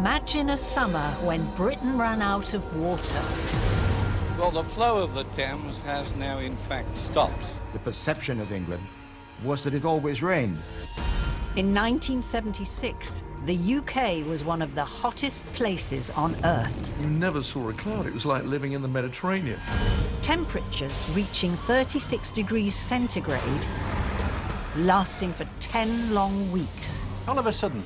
Imagine a summer when Britain ran out of water. Well, the flow of the Thames has now in fact stopped. The perception of England was that it always rained. In 1976, the UK was one of the hottest places on Earth. You never saw a cloud. It was like living in the Mediterranean. Temperatures reaching 36 degrees centigrade, lasting for 10 long weeks. All of a sudden,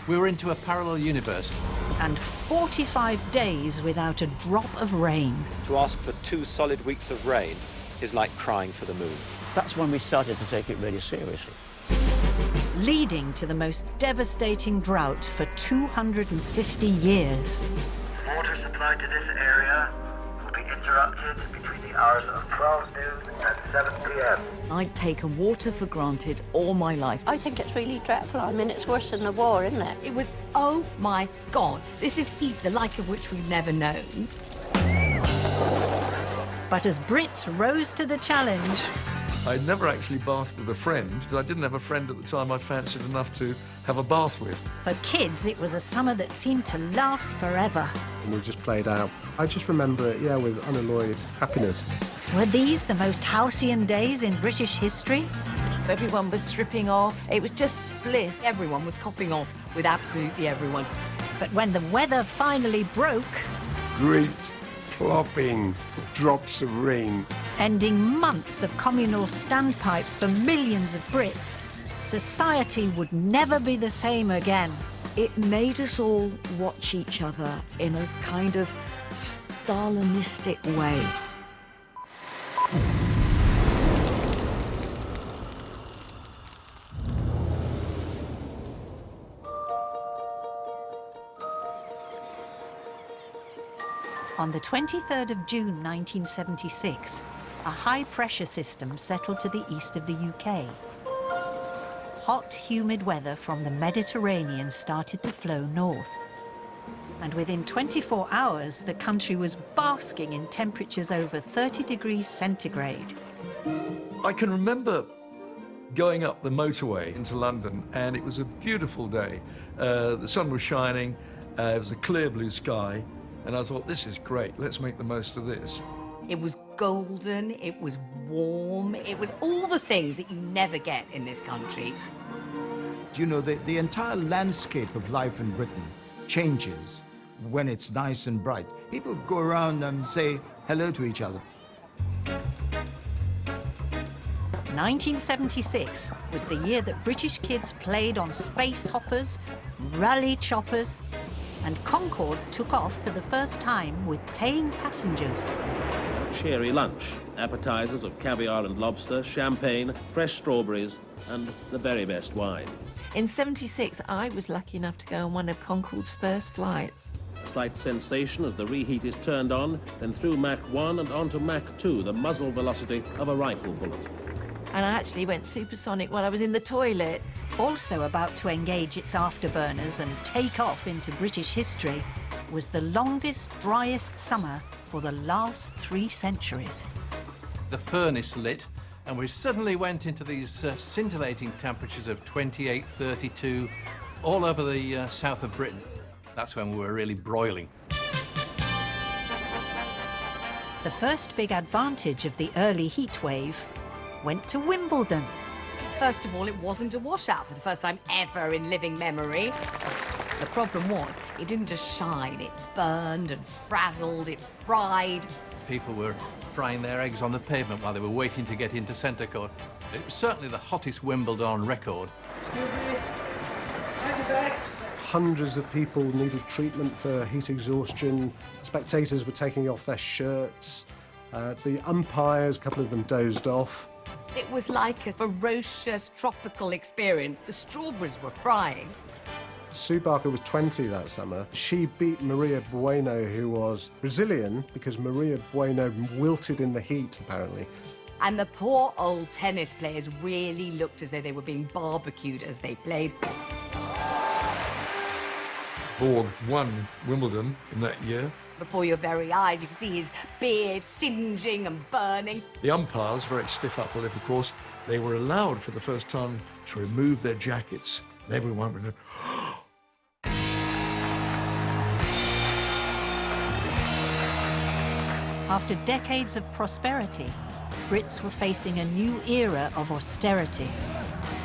we were into a parallel universe. And 45 days without a drop of rain. To ask for 2 solid weeks of rain is like crying for the moon. That's when we started to take it really seriously. Leading to the most devastating drought for 250 years. Water supply to this area will be interrupted between the hours of 12 noon and 7 p.m. I'd taken water for granted all my life. I think it's really dreadful. I mean, it's worse than the war, isn't it? It was, oh my God, this is heat, the like of which we've never known. But as Brits rose to the challenge, I'd never actually bathed with a friend, because I didn't have a friend at the time I fancied enough to have a bath with. for kids, it was a summer that seemed to last forever. And we just played out. I just remember it, yeah, with unalloyed happiness. Were these the most halcyon days in British history? Everyone was stripping off. It was just bliss. Everyone was copping off with absolutely everyone. But when the weather finally broke, Great plopping drops of rain. ending months of communal standpipes for millions of Brits, society would never be the same again. It made us all watch each other in a kind of Stalinistic way. On the 23rd of June 1976, a high-pressure system settled to the east of the UK. Hot, humid weather from the Mediterranean started to flow north. And within 24 hours, the country was basking in temperatures over 30 degrees centigrade. I can remember going up the motorway into London, and it was a beautiful day. The sun was shining, it was a clear blue sky, and I thought, this is great, let's make the most of this. It was golden, it was warm, it was all the things that you never get in this country. Do you know, the entire landscape of life in Britain changes when it's nice and bright. People go around and say hello to each other. 1976 was the year that British kids played on space hoppers, rally choppers, and Concorde took off for the first time with paying passengers. Cheery lunch, appetizers of caviar and lobster, champagne, fresh strawberries, and the very best wines. In '76, I was lucky enough to go on one of Concorde's first flights. A slight sensation as the reheat is turned on, then through Mach 1 and onto Mach 2, the muzzle velocity of a rifle bullet. And I actually went supersonic while I was in the toilet. Also about to engage its afterburners and take off into British history was the longest, driest summer for the last 3 centuries. The furnace lit, and we suddenly went into these scintillating temperatures of 28, 32, all over the south of Britain. That's when we were really broiling. The first big advantage of the early heat wave went to Wimbledon. First of all, it wasn't a washout for the first time ever in living memory. The problem was, it didn't just shine, it burned and frazzled, it fried. People were frying their eggs on the pavement while they were waiting to get into centre court. It was certainly the hottest Wimbledon on record. Hundreds of people needed treatment for heat exhaustion. Spectators were taking off their shirts. The umpires, a couple of them dozed off. It was like a ferocious tropical experience. The strawberries were frying. Sue Barker was 20 that summer. She beat Maria Bueno, who was Brazilian, because Maria Bueno wilted in the heat, apparently. And the poor old tennis players really looked as though they were being barbecued as they played. Borg won Wimbledon in that year. Before your very eyes, you could see his beard singeing and burning. The umpires, very stiff upper lip, of course, they were allowed for the first time to remove their jackets. And everyone went, After decades of prosperity, Brits were facing a new era of austerity.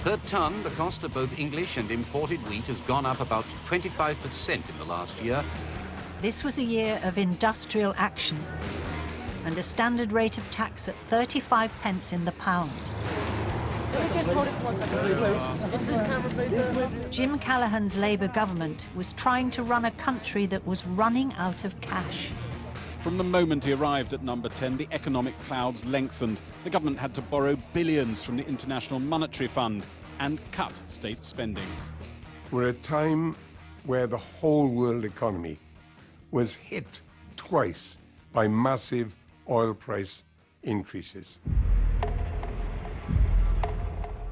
Per tonne, the cost of both English and imported wheat has gone up about 25% in the last year. This was a year of industrial action and a standard rate of tax at 35 pence in the pound. Jim Callaghan's Labour government was trying to run a country that was running out of cash. From the moment he arrived at number 10, the economic clouds lengthened. The government had to borrow billions from the International Monetary Fund and cut state spending. We're at a time where the whole world economy was hit twice by massive oil price increases.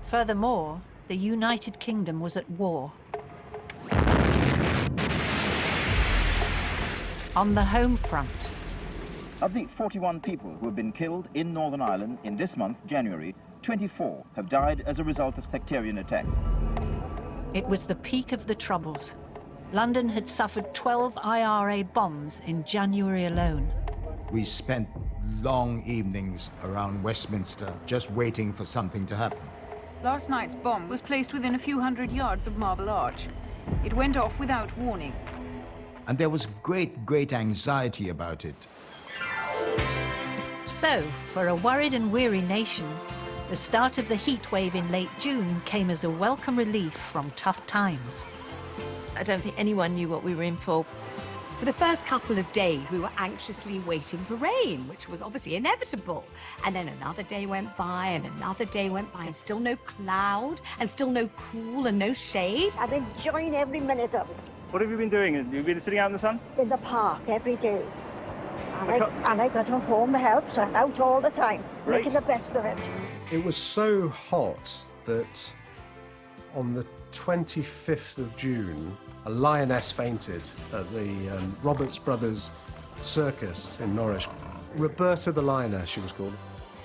Furthermore, the United Kingdom was at war. On the home front, of the 41 people who have been killed in Northern Ireland in this month, January, 24 have died as a result of sectarian attacks. It was the peak of the Troubles. London had suffered 12 IRA bombs in January alone. We spent long evenings around Westminster just waiting for something to happen. Last night's bomb was placed within a few hundred yards of Marble Arch. It went off without warning. And there was great anxiety about it. So, for a worried and weary nation, the start of the heatwave in late June came as a welcome relief from tough times. I don't think anyone knew what we were in for. For the first couple of days, we were anxiously waiting for rain, which was obviously inevitable. And then another day went by, and another day went by, and still no cloud, and still no cool and no shade. I'm enjoying every minute of it. What have you been doing? Have you been sitting out in the sun? In the park every day. And I got home to help, so I'm out all the time, making the best of it. It was so hot that on the 25th of June, a lioness fainted at the Roberts Brothers Circus in Norwich. Roberta the lioness, she was called.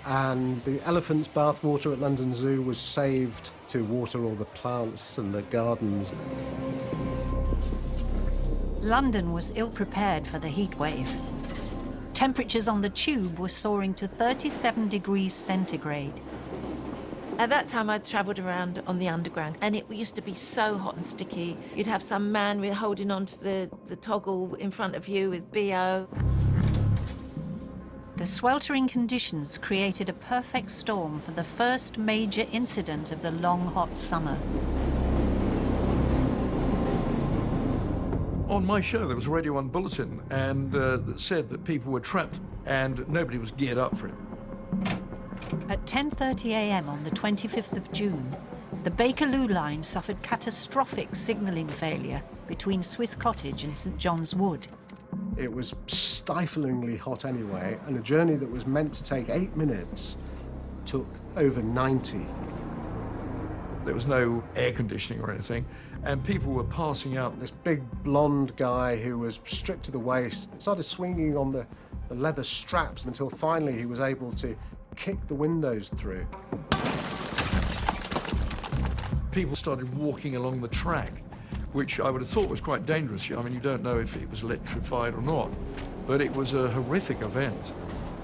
And the elephant's bathwater at London Zoo was saved to water all the plants and the gardens. London was ill-prepared for the heatwave. Temperatures on the tube were soaring to 37 degrees centigrade. At that time, I'd travelled around on the Underground, and it used to be so hot and sticky. You'd have some man holding onto the toggle in front of you with BO. The sweltering conditions created a perfect storm for the first major incident of the long, hot summer. On my show, there was a Radio 1 bulletin and that said that people were trapped and nobody was geared up for it. At 10:30 a.m. on the 25th of June, the Bakerloo line suffered catastrophic signalling failure between Swiss Cottage and St John's Wood. It was stiflingly hot anyway, and a journey that was meant to take 8 minutes took over 90. There was no air conditioning or anything, and people were passing out. This big blonde guy who was stripped to the waist started swinging on the leather straps until finally he was able to kick the windows through. People started walking along the track, which I would have thought was quite dangerous. I mean, you don't know if it was electrified or not, but it was a horrific event.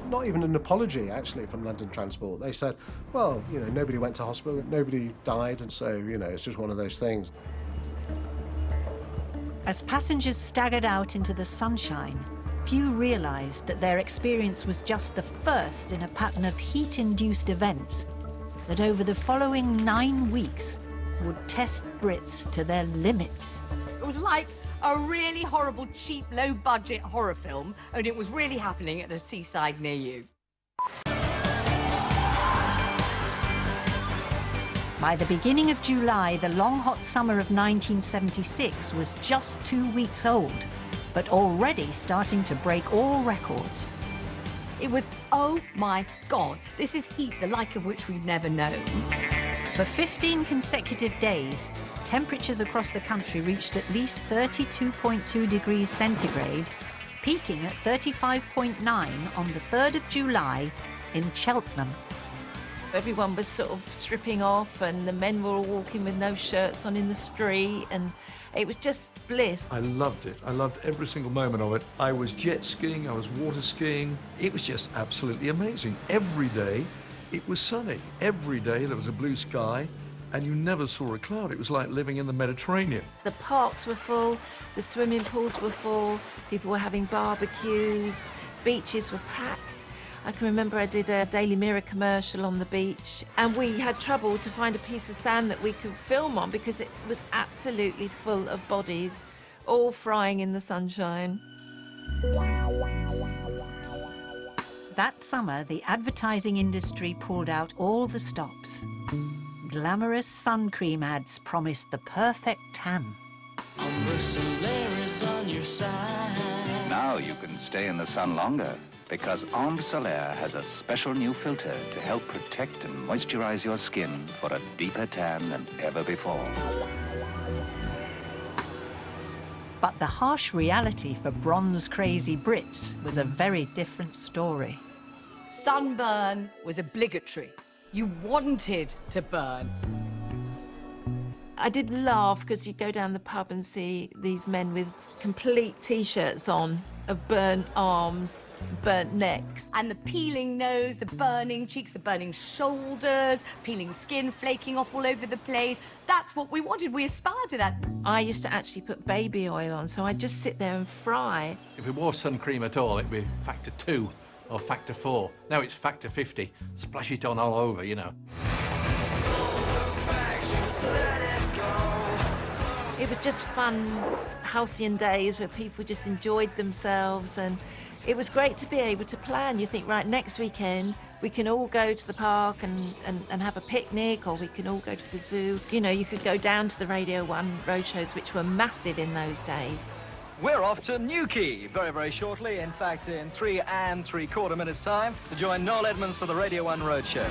Not even an apology, actually, from London Transport. They said, well, you know, nobody went to hospital, nobody died, and so, you know, it's just one of those things. As passengers staggered out into the sunshine, few realised that their experience was just the first in a pattern of heat-induced events that over the following 9 weeks would test Brits to their limits. It was like a really horrible, cheap, low-budget horror film, and it was really happening at a seaside near you. By the beginning of July, the long, hot summer of 1976 was just 2 weeks old, but already starting to break all records. It was, oh my God, this is heat the like of which we've never known. For 15 consecutive days, temperatures across the country reached at least 32.2 degrees centigrade, peaking at 35.9 on the 3rd of July in Cheltenham. Everyone was sort of stripping off, and the men were all walking with no shirts on in the street, and it was just bliss. I loved it. I loved every single moment of it. I was jet skiing, I was water skiing. It was just absolutely amazing. Every day it was sunny. Every day there was a blue sky, and you never saw a cloud. It was like living in the Mediterranean. The parks were full, the swimming pools were full, people were having barbecues, beaches were packed. I can remember I did a Daily Mirror commercial on the beach, and we had trouble to find a piece of sand that we could film on because it was absolutely full of bodies, all frying in the sunshine. That summer, the advertising industry pulled out all the stops. Glamorous sun cream ads promised the perfect tan. On your side. Now you can stay in the sun longer, because Ombre Solaire has a special new filter to help protect and moisturize your skin for a deeper tan than ever before. But the harsh reality for bronze-crazy Brits was a very different story. Sunburn was obligatory. You wanted to burn. I did laugh because you go down the pub and see these men with complete T-shirts on, of burnt arms, burnt necks. And the peeling nose, the burning cheeks, the burning shoulders, peeling skin flaking off all over the place. That's what we wanted. We aspired to that. I used to actually put baby oil on, so I'd just sit there and fry. If we wore sun cream at all, it'd be factor 2 or factor 4. Now it's factor 50. Splash it on all over, you know. It was just fun, halcyon days where people just enjoyed themselves, and it was great to be able to plan. You think, right, next weekend we can all go to the park and have a picnic, or we can all go to the zoo. You know, you could go down to the Radio 1 roadshows, which were massive in those days. We're off to Newquay very, very shortly, in fact in 3 3/4 minutes time, to join Noel Edmonds for the Radio 1 Roadshow.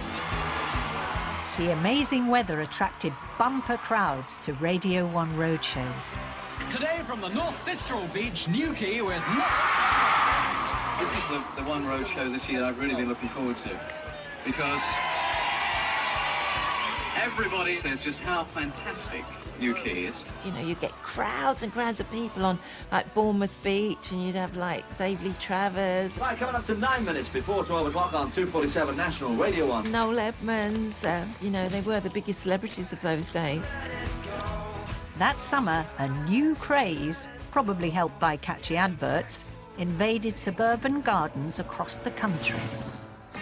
The amazing weather attracted bumper crowds to Radio 1 roadshows. Today from the North Fistral Beach, Newquay, with... This is the one roadshow this year I've really been looking forward to, because everybody says just how fantastic Newquay is. You know, you get crowds and crowds of people on, like, Bournemouth Beach, and you'd have, like, Dave Lee Travers. Right, coming up to 9 minutes before 12 o'clock on 247 National Radio 1. Noel Edmonds, you know, they were the biggest celebrities of those days. That summer, a new craze, probably helped by catchy adverts, invaded suburban gardens across the country.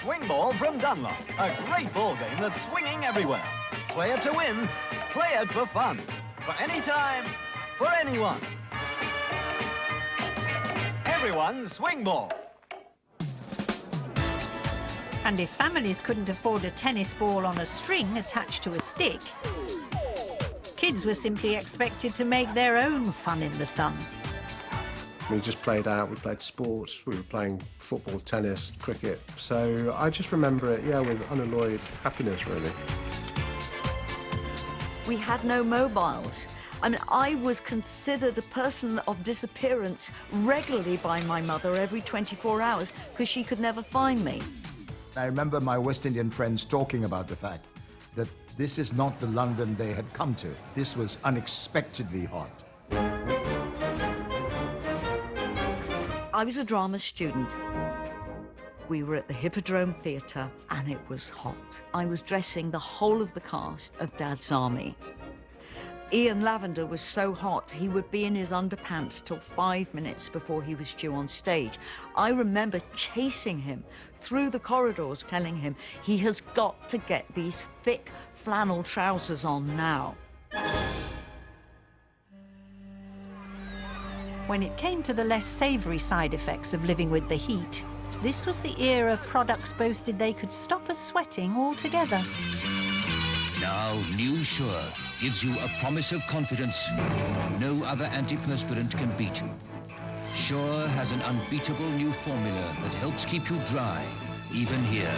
Swing ball from Dunlop, a great ball game that's swinging everywhere. Play it to win, play it for fun. For any time, for anyone. Everyone's swing ball. And if families couldn't afford a tennis ball on a string attached to a stick, kids were simply expected to make their own fun in the sun. We just played out, we played sports, we were playing football, tennis, cricket. So I just remember it, yeah, with unalloyed happiness, really. We had no mobiles. I mean, I was considered a person of disappearance regularly by my mother every 24 hours because she could never find me. I remember my West Indian friends talking about the fact that this is not the London they had come to. This was unexpectedly hot. I was a drama student. We were at the Hippodrome Theatre and it was hot. I was dressing the whole of the cast of Dad's Army. Ian Lavender was so hot, he would be in his underpants till 5 minutes before he was due on stage. I remember chasing him through the corridors, telling him he has got to get these thick flannel trousers on now. When it came to the less savoury side effects of living with the heat, this was the era products boasted they could stop us sweating altogether. Now, new Sure gives you a promise of confidence no other antiperspirant can beat. Sure has an unbeatable new formula that helps keep you dry, even here.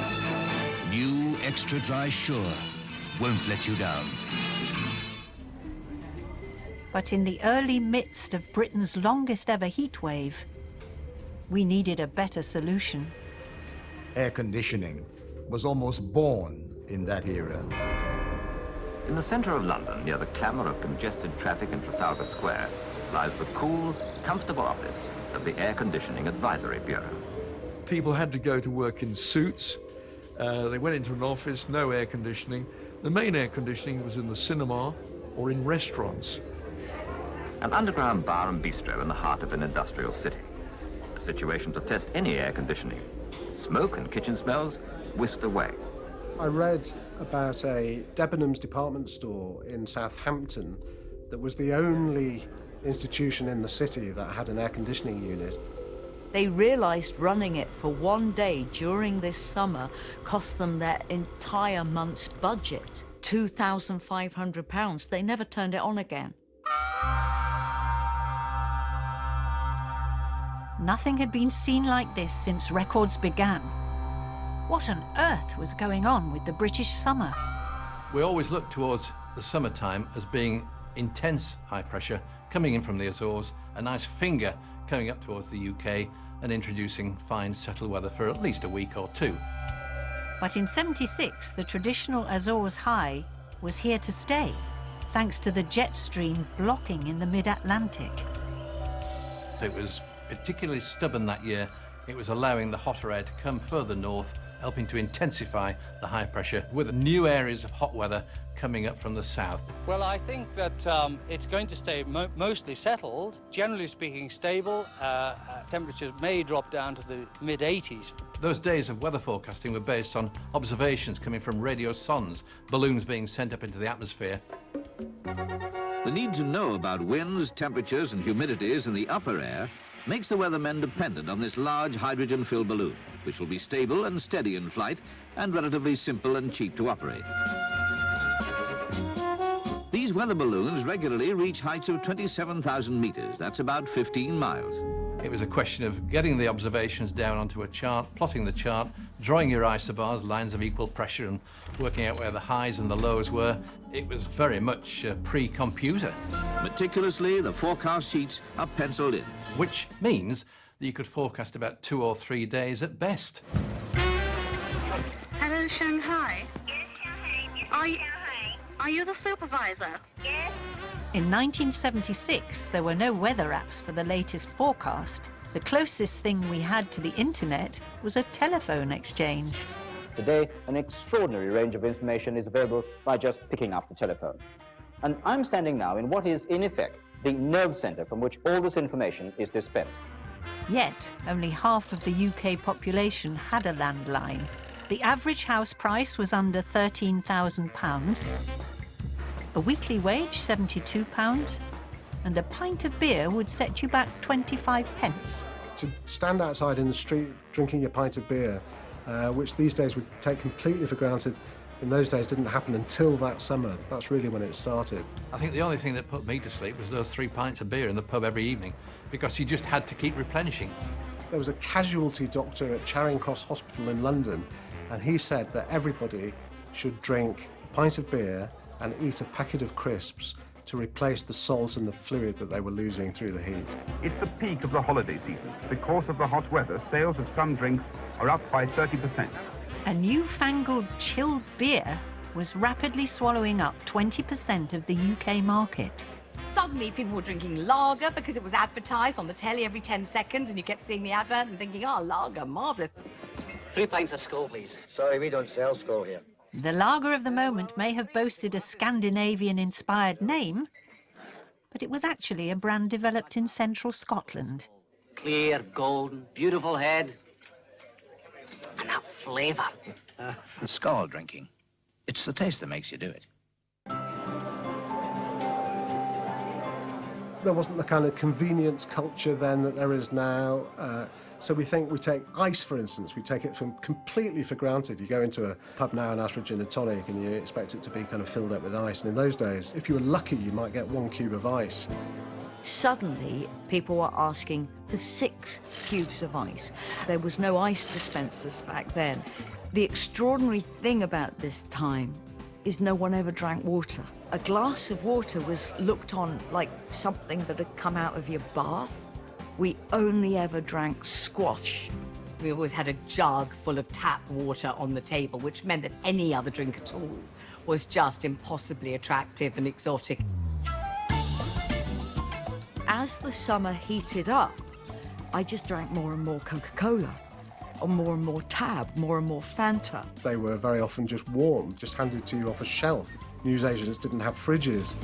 New Extra Dry Sure won't let you down. But in the early midst of Britain's longest ever heat wave, we needed a better solution. Air conditioning was almost born in that era. In the centre of London, near the clamour of congested traffic in Trafalgar Square, lies the cool, comfortable office of the Air Conditioning Advisory Bureau. People had to go to work in suits. They went into an office, no air conditioning. The main air conditioning was in the cinema or in restaurants. An underground bar and bistro in the heart of an industrial city. A situation to test any air conditioning. Smoke and kitchen smells whisked away. I read about a Debenhams department store in Southampton that was the only institution in the city that had an air conditioning unit. They realised running it for one day during this summer cost them their entire month's budget, £2,500. They never turned it on again. Nothing had been seen like this since records began. What on earth was going on with the British summer? We always look towards the summertime as being intense high pressure coming in from the Azores, a nice finger coming up towards the UK and introducing fine settled weather for at least a week or two. But in '76, the traditional Azores high was here to stay, thanks to the jet stream blocking in the mid-Atlantic. It was particularly stubborn that year. It was allowing the hotter air to come further north, helping to intensify the high pressure with new areas of hot weather coming up from the south. Well, I think that it's going to stay mostly settled, generally speaking stable. Temperatures may drop down to the mid-80s. Those days of weather forecasting were based on observations coming from radio sondes, balloons being sent up into the atmosphere. The need to know about winds, temperatures and humidities in the upper air makes the weathermen dependent on this large hydrogen-filled balloon, which will be stable and steady in flight and relatively simple and cheap to operate. These weather balloons regularly reach heights of 27,000 meters. That's about 15 miles. It was a question of getting the observations down onto a chart, plotting the chart, drawing your isobars, lines of equal pressure, and working out where the highs and the lows were. It was very much pre-computer. Meticulously, the forecast sheets are penciled in. Which means that you could forecast about 2 or 3 days at best. Hello, Shanghai. Are you the supervisor? Yes. In 1976, there were no weather apps for the latest forecast. The closest thing we had to the internet was a telephone exchange. Today, an extraordinary range of information is available by just picking up the telephone. And I'm standing now in what is, in effect, the nerve centre from which all this information is dispensed. Yet, only half of the UK population had a landline. The average house price was under £13,000, a weekly wage £72, and a pint of beer would set you back 25 pence. To stand outside in the street drinking your pint of beer, which these days we take completely for granted, in those days didn't happen until that summer. That's really when it started. I think the only thing that put me to sleep was those 3 pints of beer in the pub every evening, because you just had to keep replenishing. There was a casualty doctor at Charing Cross Hospital in London, and he said that everybody should drink a pint of beer and eat a packet of crisps to replace the salt and the fluid that they were losing through the heat. It's the peak of the holiday season. Because of the hot weather, sales of some drinks are up by 30%. A newfangled chilled beer was rapidly swallowing up 20% of the UK market. Suddenly people were drinking lager because it was advertised on the telly every 10 seconds and you kept seeing the advert and thinking, oh, lager, marvellous. 3 pints of Skol, please. Sorry, we don't sell Skol here. The lager of the moment may have boasted a Scandinavian-inspired name, but it was actually a brand developed in central Scotland. Clear, golden, beautiful head. And that flavour. Skol drinking. It's the taste that makes you do it. There wasn't the kind of convenience culture then that there is now. So we take ice, for instance, we take it completely for granted. You go into a pub now and ask for a gin and tonic and you expect it to be kind of filled up with ice. And in those days, if you were lucky, you might get 1 cube of ice. Suddenly, people were asking for 6 cubes of ice. There was no ice dispensers back then. The extraordinary thing about this time is no one ever drank water. A glass of water was looked on like something that had come out of your bath. We only ever drank squash. We always had a jug full of tap water on the table, which meant that any other drink at all was just impossibly attractive and exotic. As the summer heated up, I just drank more and more Coca-Cola, or more and more Tab, more and more Fanta. They were very often just warm, just handed to you off a shelf. Newsagents didn't have fridges.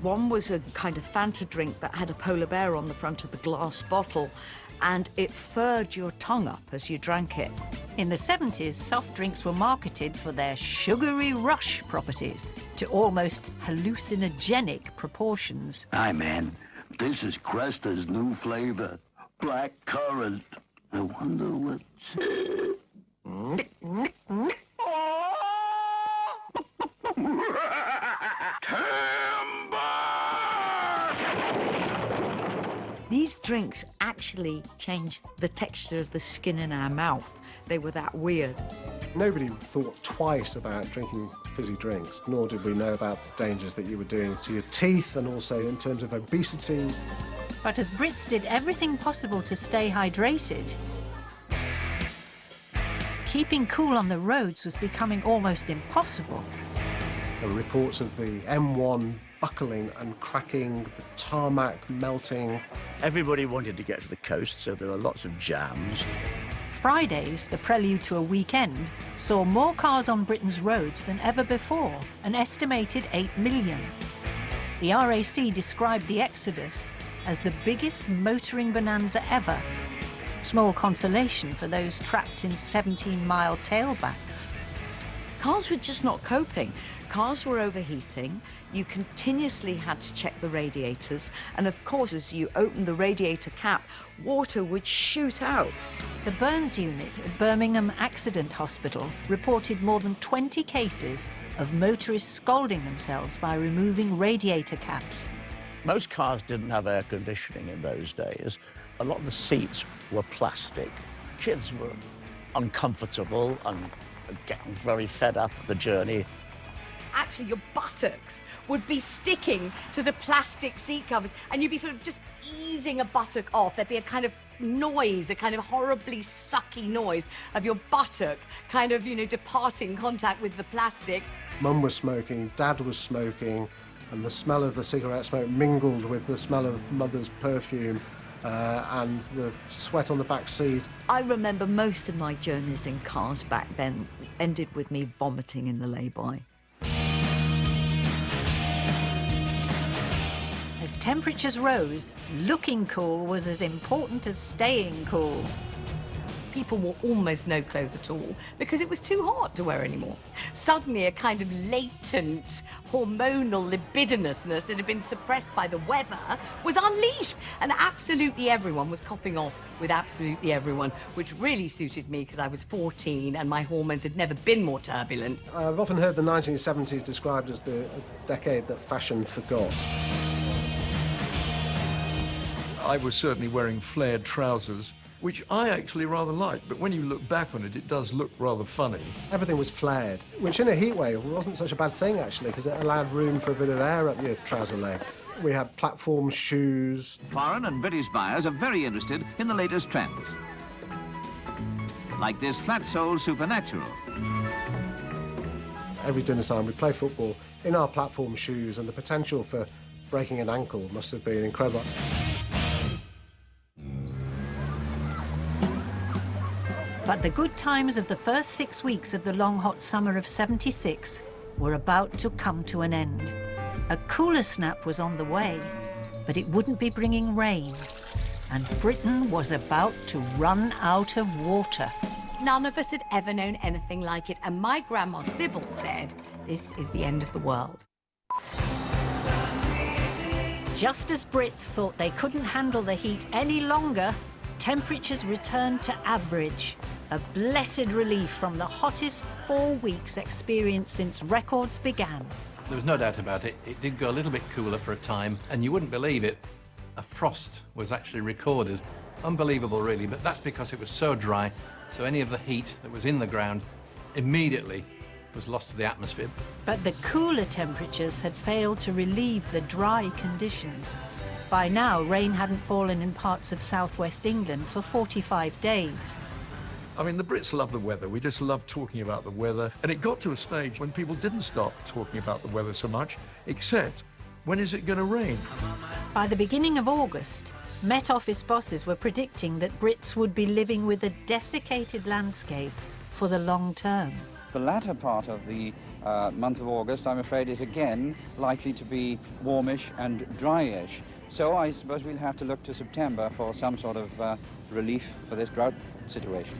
One was a kind of Fanta drink that had a polar bear on the front of the glass bottle, and it furred your tongue up as you drank it. In the 70s, soft drinks were marketed for their sugary rush properties to almost hallucinogenic proportions. Hi, man. This is Cresta's new flavor, black currant. I wonder what's... These drinks actually changed the texture of the skin in our mouth. They were that weird. Nobody thought twice about drinking fizzy drinks, nor did we know about the dangers that you were doing to your teeth and also in terms of obesity. But as Brits did everything possible to stay hydrated, keeping cool on the roads was becoming almost impossible. There were reports of the M1 buckling and cracking, the tarmac melting. Everybody wanted to get to the coast, so there were lots of jams. Fridays, the prelude to a weekend, saw more cars on Britain's roads than ever before, an estimated 8 million. The RAC described the exodus as the biggest motoring bonanza ever. Small consolation for those trapped in 17-mile tailbacks. Cars were just not coping. Cars were overheating. You continuously had to check the radiators. And of course, as you opened the radiator cap, water would shoot out. The burns unit at Birmingham Accident Hospital reported more than 20 cases of motorists scalding themselves by removing radiator caps. Most cars didn't have air conditioning in those days. A lot of the seats were plastic. Kids were uncomfortable and getting very fed up with the journey. Actually, your buttocks would be sticking to the plastic seat covers, and you'd be sort of just easing a buttock off. There'd be a kind of noise, a kind of horribly sucky noise of your buttock kind of, you know, departing contact with the plastic. Mum was smoking, Dad was smoking, and the smell of the cigarette smoke mingled with the smell of Mother's perfume and the sweat on the back seat. I remember most of my journeys in cars back then ended with me vomiting in the lay-by. As temperatures rose, looking cool was as important as staying cool. People wore almost no clothes at all because it was too hot to wear anymore. Suddenly, a kind of latent hormonal libidinousness that had been suppressed by the weather was unleashed, and absolutely everyone was copping off with absolutely everyone, which really suited me because I was 14 and my hormones had never been more turbulent. I've often heard the 1970s described as the decade that fashion forgot. I was certainly wearing flared trousers, which I actually rather liked, but when you look back on it, it does look rather funny. Everything was flared, which in a heatwave wasn't such a bad thing, actually, because it allowed room for a bit of air up your trouser leg. We had platform shoes. Foreign and British buyers are very interested in the latest trends, like this flat-soled Supernatural. Every dinner time we'd play football in our platform shoes, and the potential for breaking an ankle must have been incredible. But the good times of the first 6 weeks of the long hot summer of '76 were about to come to an end. A cooler snap was on the way, but it wouldn't be bringing rain. And Britain was about to run out of water. None of us had ever known anything like it, and my grandma Sybil said, "This is the end of the world." Just as Brits thought they couldn't handle the heat any longer, temperatures returned to average, a blessed relief from the hottest 4 weeks experienced since records began. There was no doubt about it. It did go a little bit cooler for a time, and you wouldn't believe it, a frost was actually recorded. Unbelievable, really, but that's because it was so dry, so any of the heat that was in the ground immediately was lost to the atmosphere. But the cooler temperatures had failed to relieve the dry conditions. By now, rain hadn't fallen in parts of southwest England for 45 days. I mean, the Brits love the weather. We just love talking about the weather. And it got to a stage when people didn't stop talking about the weather so much, except when is it going to rain? By the beginning of August, Met Office bosses were predicting that Brits would be living with a desiccated landscape for the long term. The latter part of the month of August, I'm afraid, is again likely to be warmish and dryish. So I suppose we'll have to look to September for some sort of relief for this drought situation.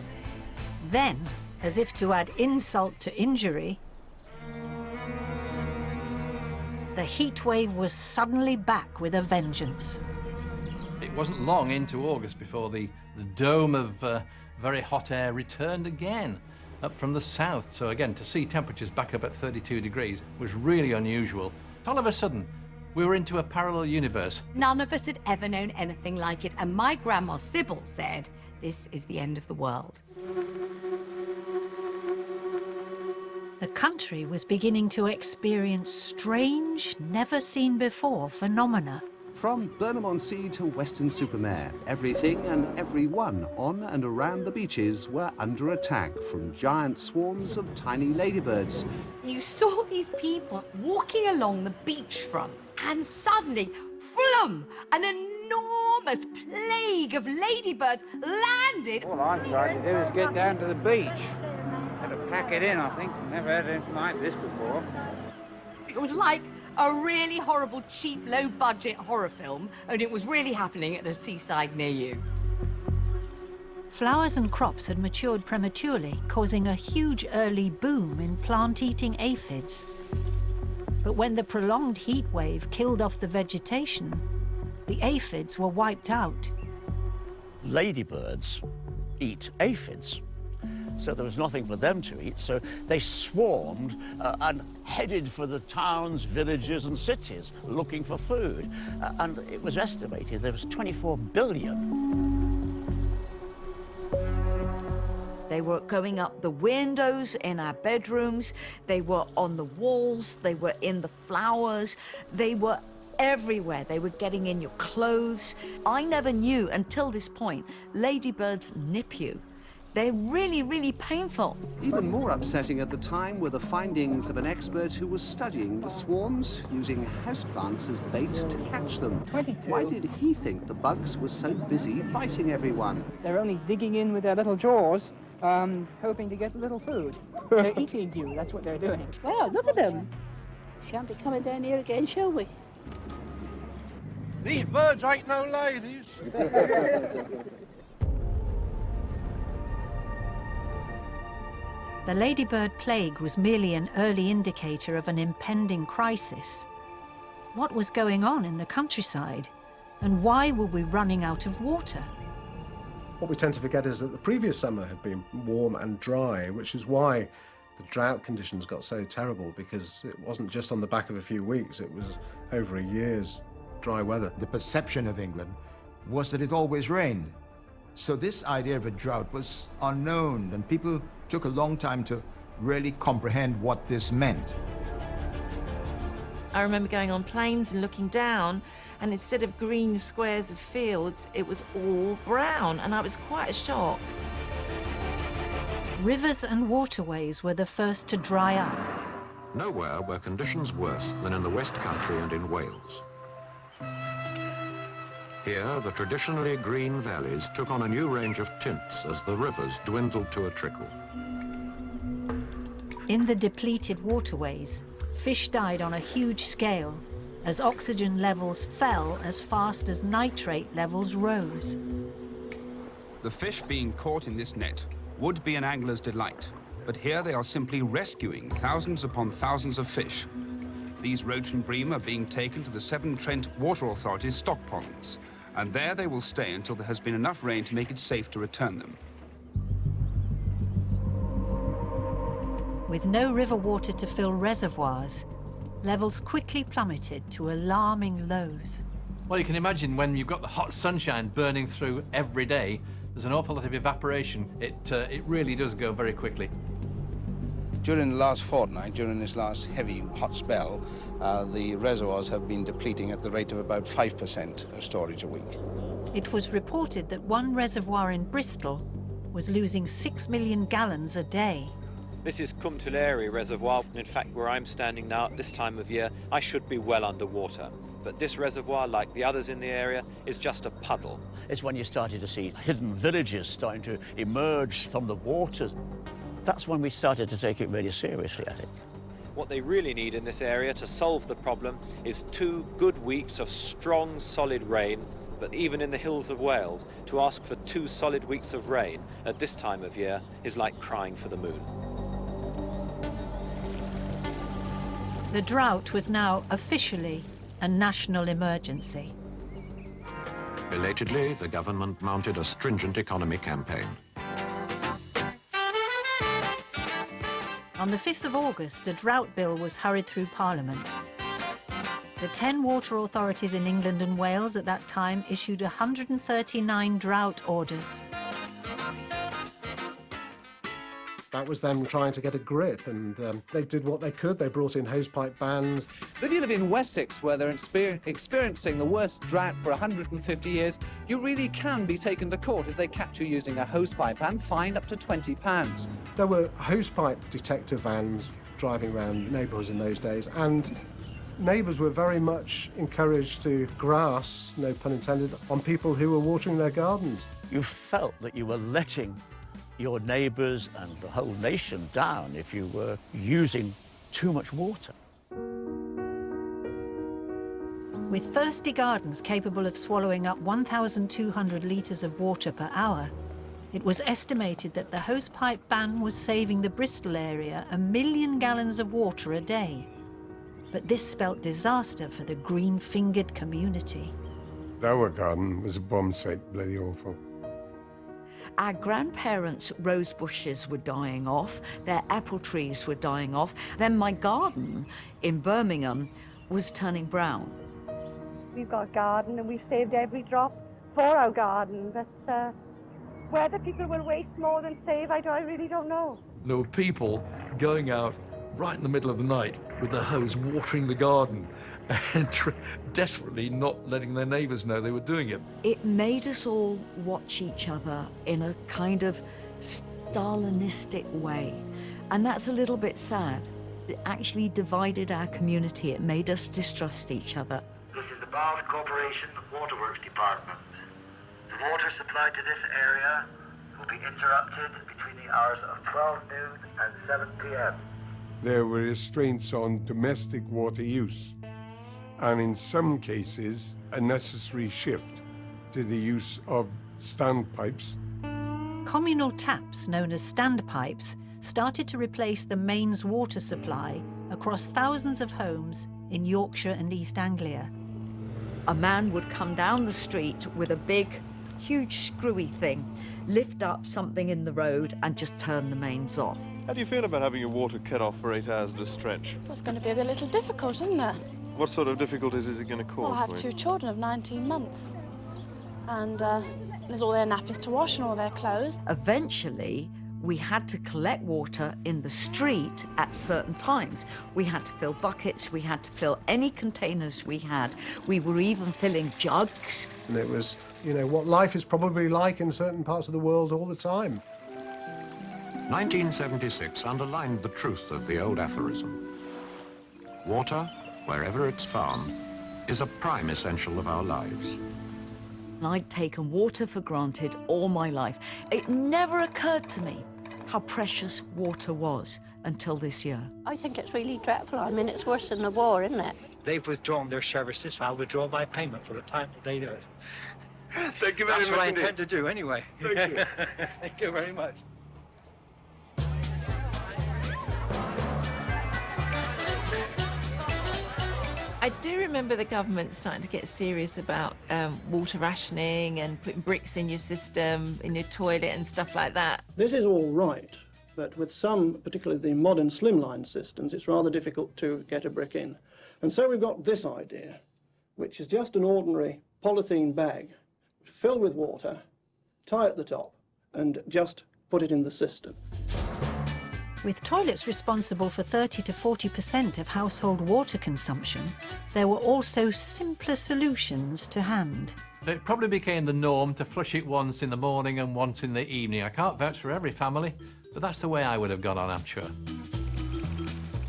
Then, as if to add insult to injury, the heat wave was suddenly back with a vengeance. It wasn't long into August before the dome of very hot air returned again up from the south. So again, to see temperatures back up at 32 degrees was really unusual. All of a sudden, we were into a parallel universe. None of us had ever known anything like it, and my grandma Sybil said, "This is the end of the world." The country was beginning to experience strange, never-seen-before phenomena. From Burnham-on-Sea to Weston-super-Mare, everything and everyone on and around the beaches were under attack from giant swarms of tiny ladybirds. You saw these people walking along the beachfront, and suddenly, flum, an enormous plague of ladybirds landed. All I tried to do is get down to the beach. Had to pack it in, I think. Never had anything like this before. It was like a really horrible, cheap, low-budget horror film, and it was really happening at a seaside near you. Flowers and crops had matured prematurely, causing a huge early boom in plant-eating aphids. But when the prolonged heat wave killed off the vegetation, the aphids were wiped out. Ladybirds eat aphids. So there was nothing for them to eat, so they swarmed and headed for the towns, villages and cities looking for food. And it was estimated there was 24 billion. They were going up the windows in our bedrooms, they were on the walls, they were in the flowers, they were everywhere. They were getting in your clothes. I never knew until this point, ladybirds nip you. They're really, really painful. Even more upsetting at the time were the findings of an expert who was studying the swarms, using houseplants as bait to catch them. Why did he think the bugs were so busy biting everyone? They're only digging in with their little jaws, hoping to get a little food. They're eating you, that's what they're doing. Well, look at them. Shan't be coming down here again, shall we? These birds ain't no ladies. The ladybird plague was merely an early indicator of an impending crisis. What was going on in the countryside? And why were we running out of water? What we tend to forget is that the previous summer had been warm and dry, which is why the drought conditions got so terrible, because it wasn't just on the back of a few weeks, it was over a year's dry weather. The perception of England was that it always rained. So this idea of a drought was unknown, and people took a long time to really comprehend what this meant. I remember going on planes and looking down, and instead of green squares of fields, it was all brown, and I was quite a shock. Rivers and waterways were the first to dry up. Nowhere were conditions worse than in the West Country and in Wales. Here, the traditionally green valleys took on a new range of tints as the rivers dwindled to a trickle. In the depleted waterways, fish died on a huge scale as oxygen levels fell as fast as nitrate levels rose. The fish being caught in this net would be an angler's delight, but here they are simply rescuing thousands upon thousands of fish. These roach and bream are being taken to the Severn Trent Water Authority's stock ponds, and there they will stay until there has been enough rain to make it safe to return them. With no river water to fill reservoirs, levels quickly plummeted to alarming lows. Well, you can imagine when you've got the hot sunshine burning through every day, there's an awful lot of evaporation. It really does go very quickly. During the last fortnight, during this last heavy hot spell, the reservoirs have been depleting at the rate of about 5% of storage a week. It was reported that one reservoir in Bristol was losing 6 million gallons a day. This is Cwmtwlleri Reservoir. In fact, where I'm standing now at this time of year, I should be well underwater. But this reservoir, like the others in the area, is just a puddle. It's when you started to see hidden villages starting to emerge from the waters. That's when we started to take it really seriously, I think. What they really need in this area to solve the problem is 2 good weeks of strong, solid rain. But even in the hills of Wales, to ask for 2 solid weeks of rain at this time of year is like crying for the moon. The drought was now officially a national emergency. Belatedly, the government mounted a stringent economy campaign. On the 5th of August, a drought bill was hurried through Parliament. The 10 water authorities in England and Wales at that time issued 139 drought orders. That was them trying to get a grip, and they did what they could. They brought in hosepipe bans. If you live in Wessex, where they're experiencing the worst drought for 150 years, you really can be taken to court if they catch you using a hosepipe and fined up to £20. There were hosepipe detector vans driving around neighbourhoods in those days, and neighbours were very much encouraged to grass, no pun intended, on people who were watering their gardens. You felt that you were letting your neighbours and the whole nation down if you were using too much water. With thirsty gardens capable of swallowing up 1,200 litres of water per hour, it was estimated that the hosepipe ban was saving the Bristol area 1 million gallons of water a day. But this spelt disaster for the green-fingered community. Our garden was a bomb site, bloody awful. Our grandparents' rose bushes were dying off, their apple trees were dying off. Then my garden in Birmingham was turning brown. We've got a garden and we've saved every drop for our garden, but whether people will waste more than save, I really don't know. There were people going out right in the middle of the night with their hose watering the garden and desperately not letting their neighbours know they were doing it. It made us all watch each other in a kind of Stalinistic way. And that's a little bit sad. It actually divided our community. It made us distrust each other. This is the Bath Corporation Waterworks Department. The water supply to this area will be interrupted between the hours of 12 noon and 7 p.m. There were restraints on domestic water use, and in some cases, a necessary shift to the use of standpipes. Communal taps, known as standpipes, started to replace the mains water supply across thousands of homes in Yorkshire and East Anglia. A man would come down the street with a big, huge screwy thing, lift up something in the road and just turn the mains off. How do you feel about having your water cut off for 8 hours at a stretch? Well, it's going to be a little difficult, isn't it? What sort of difficulties is it going to cause? Well, I have 2 children of 19 months. And there's all their nappies to wash and all their clothes. Eventually, we had to collect water in the street at certain times. We had to fill buckets, we had to fill any containers we had. We were even filling jugs. And it was, you know, what life is probably like in certain parts of the world all the time. 1976 underlined the truth of the old aphorism. Water, wherever it's found, is a prime essential of our lives. I'd taken water for granted all my life. It never occurred to me how precious water was until this year. I think it's really dreadful. I mean, it's worse than the war, isn't it? They've withdrawn their services. I'll withdraw my payment for the time that they do it. Thank you very much. That's what I intend to do anyway. Thank you. Thank you very much. I do remember the government starting to get serious about water rationing and putting bricks in your system, in your toilet and stuff like that. This is all right, but with some, particularly the modern slimline systems, it's rather difficult to get a brick in. And so we've got this idea, which is just an ordinary polythene bag filled with water, tie at the top, and just put it in the system. With toilets responsible for 30 to 40% of household water consumption, there were also simpler solutions to hand. It probably became the norm to flush it once in the morning and once in the evening. I can't vouch for every family, but that's the way I would have gone on, I'm sure.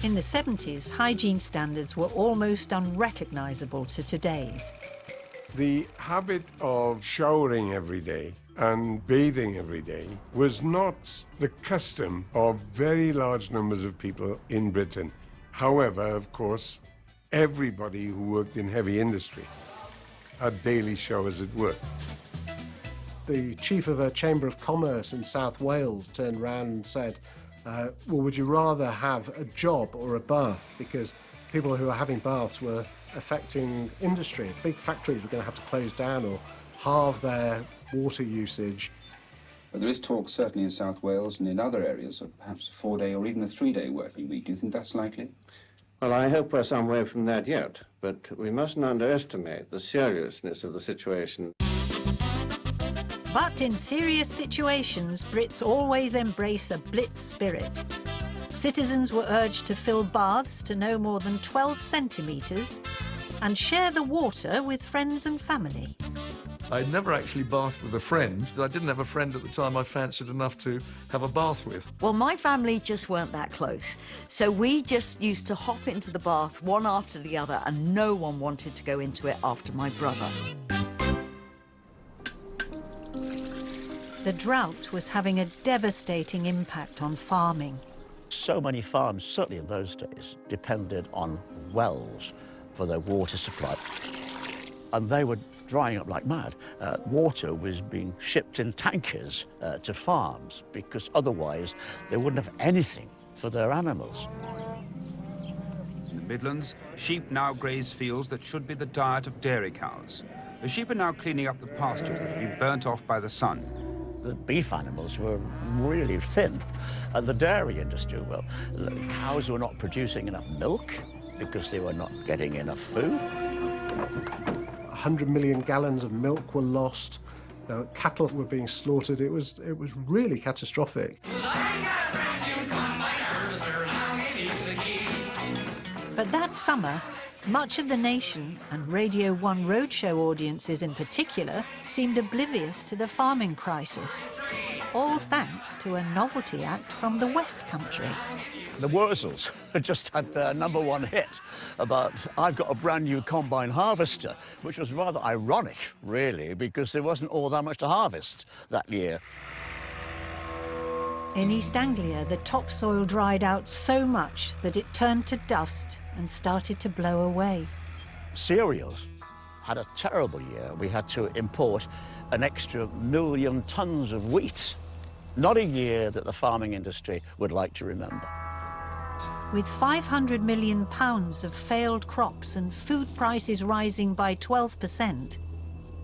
In the 70s, hygiene standards were almost unrecognisable to today's. The habit of showering every day and bathing every day was not the custom of very large numbers of people in Britain. However, of course, everybody who worked in heavy industry had daily showers at work. The chief of a Chamber of Commerce in South Wales turned round and said, well, would you rather have a job or a bath? Because people who are having baths were affecting industry. Big factories were going to have to close down or halve their water usage. But there is talk, certainly in South Wales and in other areas, of perhaps a 4-day or even a 3-day working week. Do you think that's likely? Well, I hope we're some way from that yet, but we mustn't underestimate the seriousness of the situation. But in serious situations, Brits always embrace a blitz spirit. Citizens were urged to fill baths to no more than 12 centimetres and share the water with friends and family. I'd never actually bathed with a friend. I didn't have a friend at the time I fancied enough to have a bath with. Well, my family just weren't that close. So we just used to hop into the bath one after the other, and no one wanted to go into it after my brother. The drought was having a devastating impact on farming. So many farms, certainly in those days, depended on wells for their water supply. And they were drying up like mad. Water was being shipped in tankers to farms because otherwise they wouldn't have anything for their animals. In the Midlands, sheep now graze fields that should be the diet of dairy cows. The sheep are now cleaning up the pastures that have been burnt off by the sun. The beef animals were really thin. And the dairy industry, well, the cows were not producing enough milk because they were not getting enough food. 100 million gallons of milk were lost. Cattle were being slaughtered. It was really catastrophic. But that summer, much of the nation, and Radio 1 roadshow audiences in particular, seemed oblivious to the farming crisis, all thanks to a novelty act from the West Country. The Wurzels had just had their #1 hit about, I've got a brand new combine harvester, which was rather ironic, really, because there wasn't all that much to harvest that year. In East Anglia, the topsoil dried out so much that it turned to dust and started to blow away. Cereals had a terrible year. We had to import an extra 1 million tons of wheat. Not a year that the farming industry would like to remember. With £500 million of failed crops and food prices rising by 12%,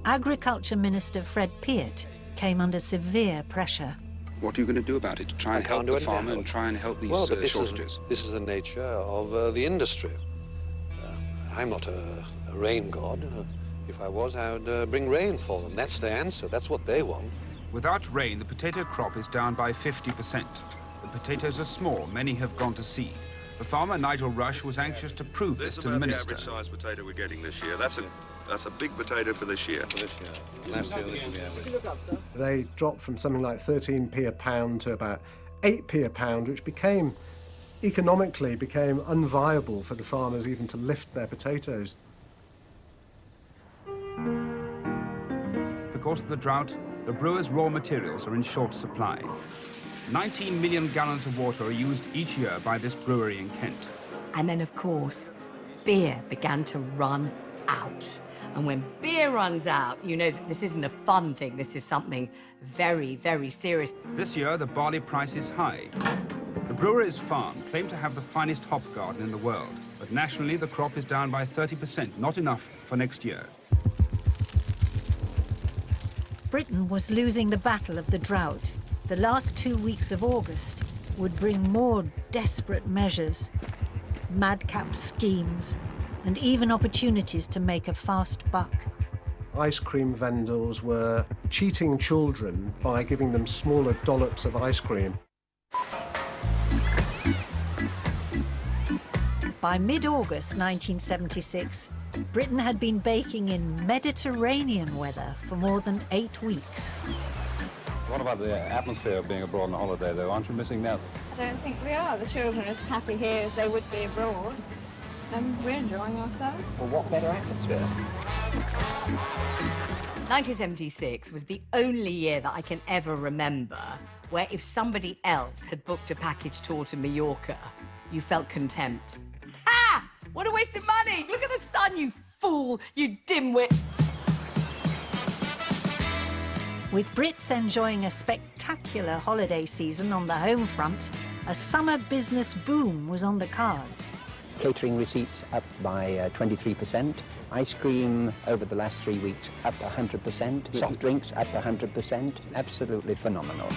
Agriculture Minister Fred Peart came under severe pressure. What are you going to do about it to try and help the farmer and try and help these shortages? This is the nature of the industry. I'm not a rain god. If I was, I would bring rain for them. That's the answer. That's what they want. Without rain, the potato crop is down by 50%. The potatoes are small. Many have gone to seed. The farmer, Nigel Rush, was anxious to prove this to the minister. That's about the average size potato we're getting this year. That's a big potato for this year. Last year, this year. They dropped from something like 13p a pound to about 8p a pound, which economically became unviable for the farmers even to lift their potatoes. Because of the drought, the brewers' raw materials are in short supply. 19 million gallons of water are used each year by this brewery in Kent. And then, of course, beer began to run out. And when beer runs out, you know that this isn't a fun thing. This is something very, very serious. This year, the barley price is high. The brewery's farm claimed to have the finest hop garden in the world, but nationally, the crop is down by 30%, not enough for next year. Britain was losing the battle of the drought. The last 2 weeks of August would bring more desperate measures, madcap schemes, and even opportunities to make a fast buck. Ice cream vendors were cheating children by giving them smaller dollops of ice cream. By mid-August 1976, Britain had been baking in Mediterranean weather for more than 8 weeks. What about the atmosphere of being abroad on a holiday, though? Aren't you missing that? I don't think we are. The children are as happy here as they would be abroad. And we're enjoying ourselves. Well, what better atmosphere? 1976 was the only year that I can ever remember where if somebody else had booked a package tour to Mallorca, you felt contempt. Ha! What a waste of money! Look at the sun, you fool, you dimwit! With Brits enjoying a spectacular holiday season on the home front, a summer business boom was on the cards. Catering receipts up by 23%. Ice cream over the last 3 weeks up 100%. Soft drinks up 100%. Absolutely phenomenal.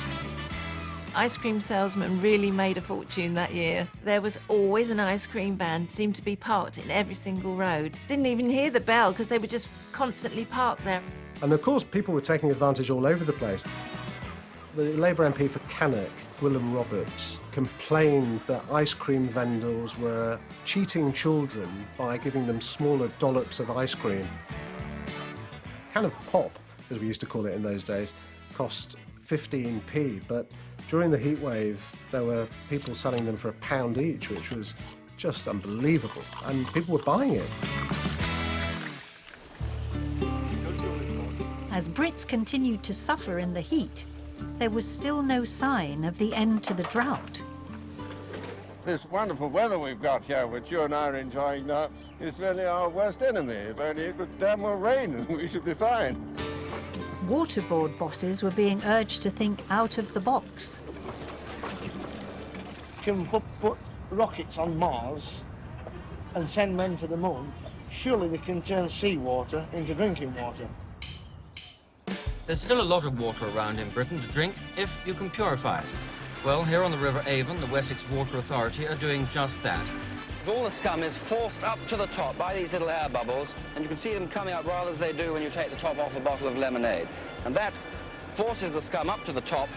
Ice cream salesmen really made a fortune that year. There was always an ice cream van, seemed to be parked in every single road. Didn't even hear the bell because they were just constantly parked there. And of course, people were taking advantage all over the place. The Labour MP for Cannock, Willem Roberts, complained that ice cream vendors were cheating children by giving them smaller dollops of ice cream. A can of pop, as we used to call it in those days, cost 15p, but during the heatwave, there were people selling them for £1 each, which was just unbelievable, and people were buying it. As Brits continued to suffer in the heat, there was still no sign of the end to the drought. This wonderful weather we've got here, which you and I are enjoying now, is really our worst enemy. If only it could damn well rain, we should be fine. Water board bosses were being urged to think out of the box. Can put rockets on Mars and send men to the moon. Surely they can turn seawater into drinking water. There's still a lot of water around in Britain to drink if you can purify it. Well, here on the River Avon, the Wessex Water Authority are doing just that. All the scum is forced up to the top by these little air bubbles, and you can see them coming out rather as they do when you take the top off a bottle of lemonade. And that forces the scum up to the top,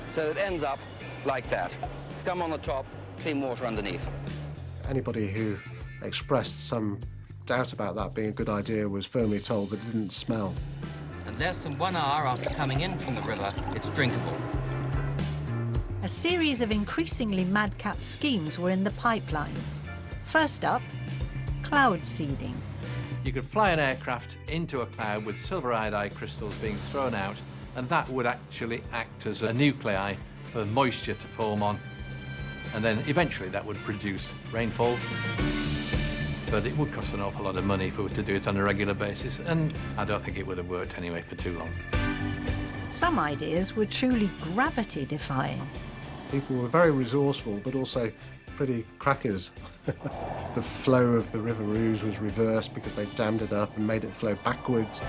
so it ends up like that. Scum on the top, clean water underneath. Anybody who expressed some doubt about that being a good idea was firmly told that it didn't smell. And less than 1 hour after coming in from the river, it's drinkable. A series of increasingly madcap schemes were in the pipeline. First up, cloud seeding. You could fly an aircraft into a cloud with silver iodide crystals being thrown out, and that would actually act as a nuclei for moisture to form on. And then eventually that would produce rainfall. But it would cost an awful lot of money if we were to do it on a regular basis, and I don't think it would have worked anyway for too long. Some ideas were truly gravity-defying. People were very resourceful, but also pretty crackers. The flow of the River Ouse was reversed because they dammed it up and made it flow backwards.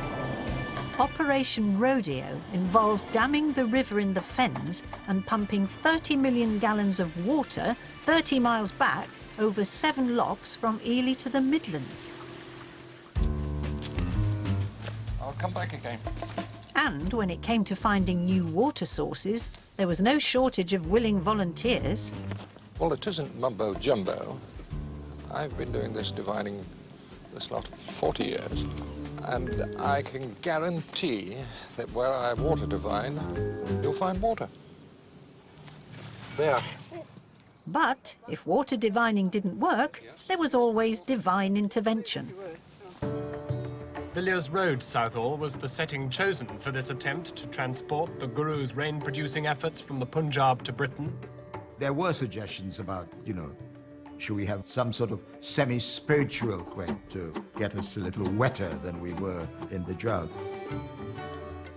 Operation Rodeo involved damming the river in the Fens and pumping 30 million gallons of water 30 miles back over 7 locks from Ely to the Midlands. I'll come back again. And when it came to finding new water sources, there was no shortage of willing volunteers. Well, it isn't mumbo-jumbo. I've been doing this divining this lot 40 years, and I can guarantee that where I water divine, you'll find water. There. But if water divining didn't work, there was always divine intervention. Villiers Road, Southall, was the setting chosen for this attempt to transport the Guru's rain-producing efforts from the Punjab to Britain. There were suggestions about, should we have some sort of semi-spiritual way to get us a little wetter than we were in the drought.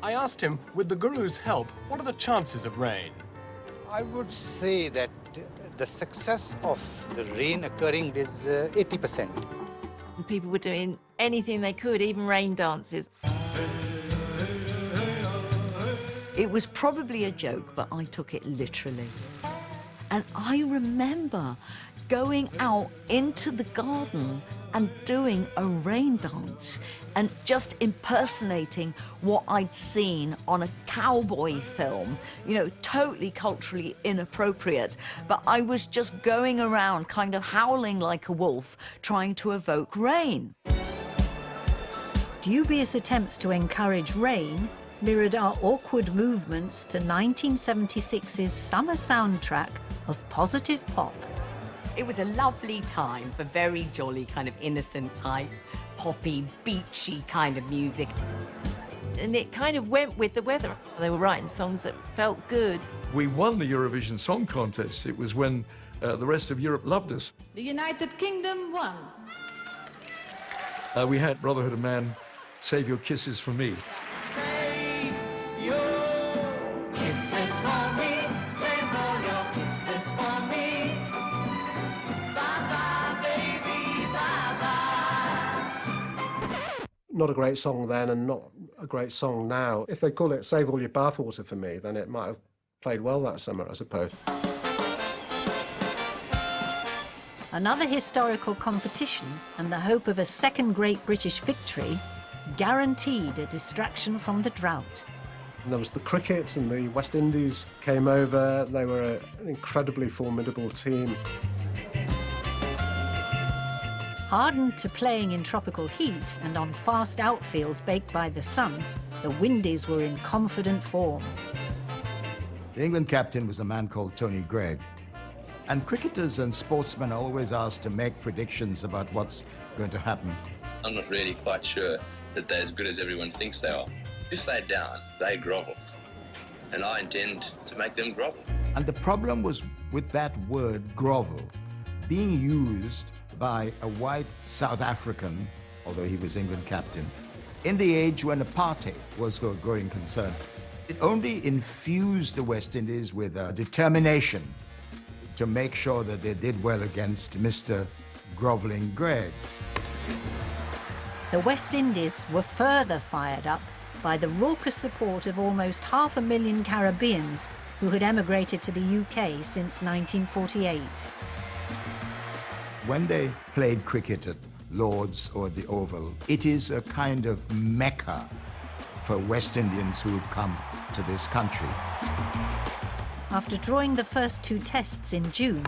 I asked him, with the Guru's help, what are the chances of rain? I would say that the success of the rain occurring is 80%. People were doing anything they could, even rain dances. It was probably a joke, but I took it literally. And I remember going out into the garden and doing a rain dance and just impersonating what I'd seen on a cowboy film, you know, totally culturally inappropriate. But I was just going around kind of howling like a wolf, trying to evoke rain. Dubious attempts to encourage rain mirrored our awkward movements to 1976's summer soundtrack of positive pop. It was a lovely time for very jolly, kind of innocent type, poppy, beachy kind of music. And it kind of went with the weather. They were writing songs that felt good. We won the Eurovision Song Contest. It was when the rest of Europe loved us. The United Kingdom won. We had Brotherhood of Man, Save Your Kisses for Me. Save your kisses for me. Save all your kisses for me. Bye-bye, baby, bye-bye. Not a great song then and not a great song now. If they call it Save All Your Bathwater for Me, then it might have played well that summer, I suppose. Another historical competition and the hope of a second great British victory guaranteed a distraction from the drought. And there was the cricket, and the West Indies came over. They were an incredibly formidable team. Hardened to playing in tropical heat and on fast outfields baked by the sun, the Windies were in confident form. The England captain was a man called Tony Gregg. And cricketers and sportsmen are always asked to make predictions about what's going to happen. I'm not really quite sure that they're as good as everyone thinks they are. If you lay down, they grovel. And I intend to make them grovel. And the problem was with that word, grovel, being used by a white South African, although he was England captain, in the age when apartheid was a growing concern. It only infused the West Indies with a determination to make sure that they did well against Mr. Groveling Gregg. The West Indies were further fired up by the raucous support of almost 500,000 Caribbeans who had emigrated to the UK since 1948. When they played cricket at Lord's or at the Oval, it is a kind of mecca for West Indians who have come to this country. After drawing the first two tests in June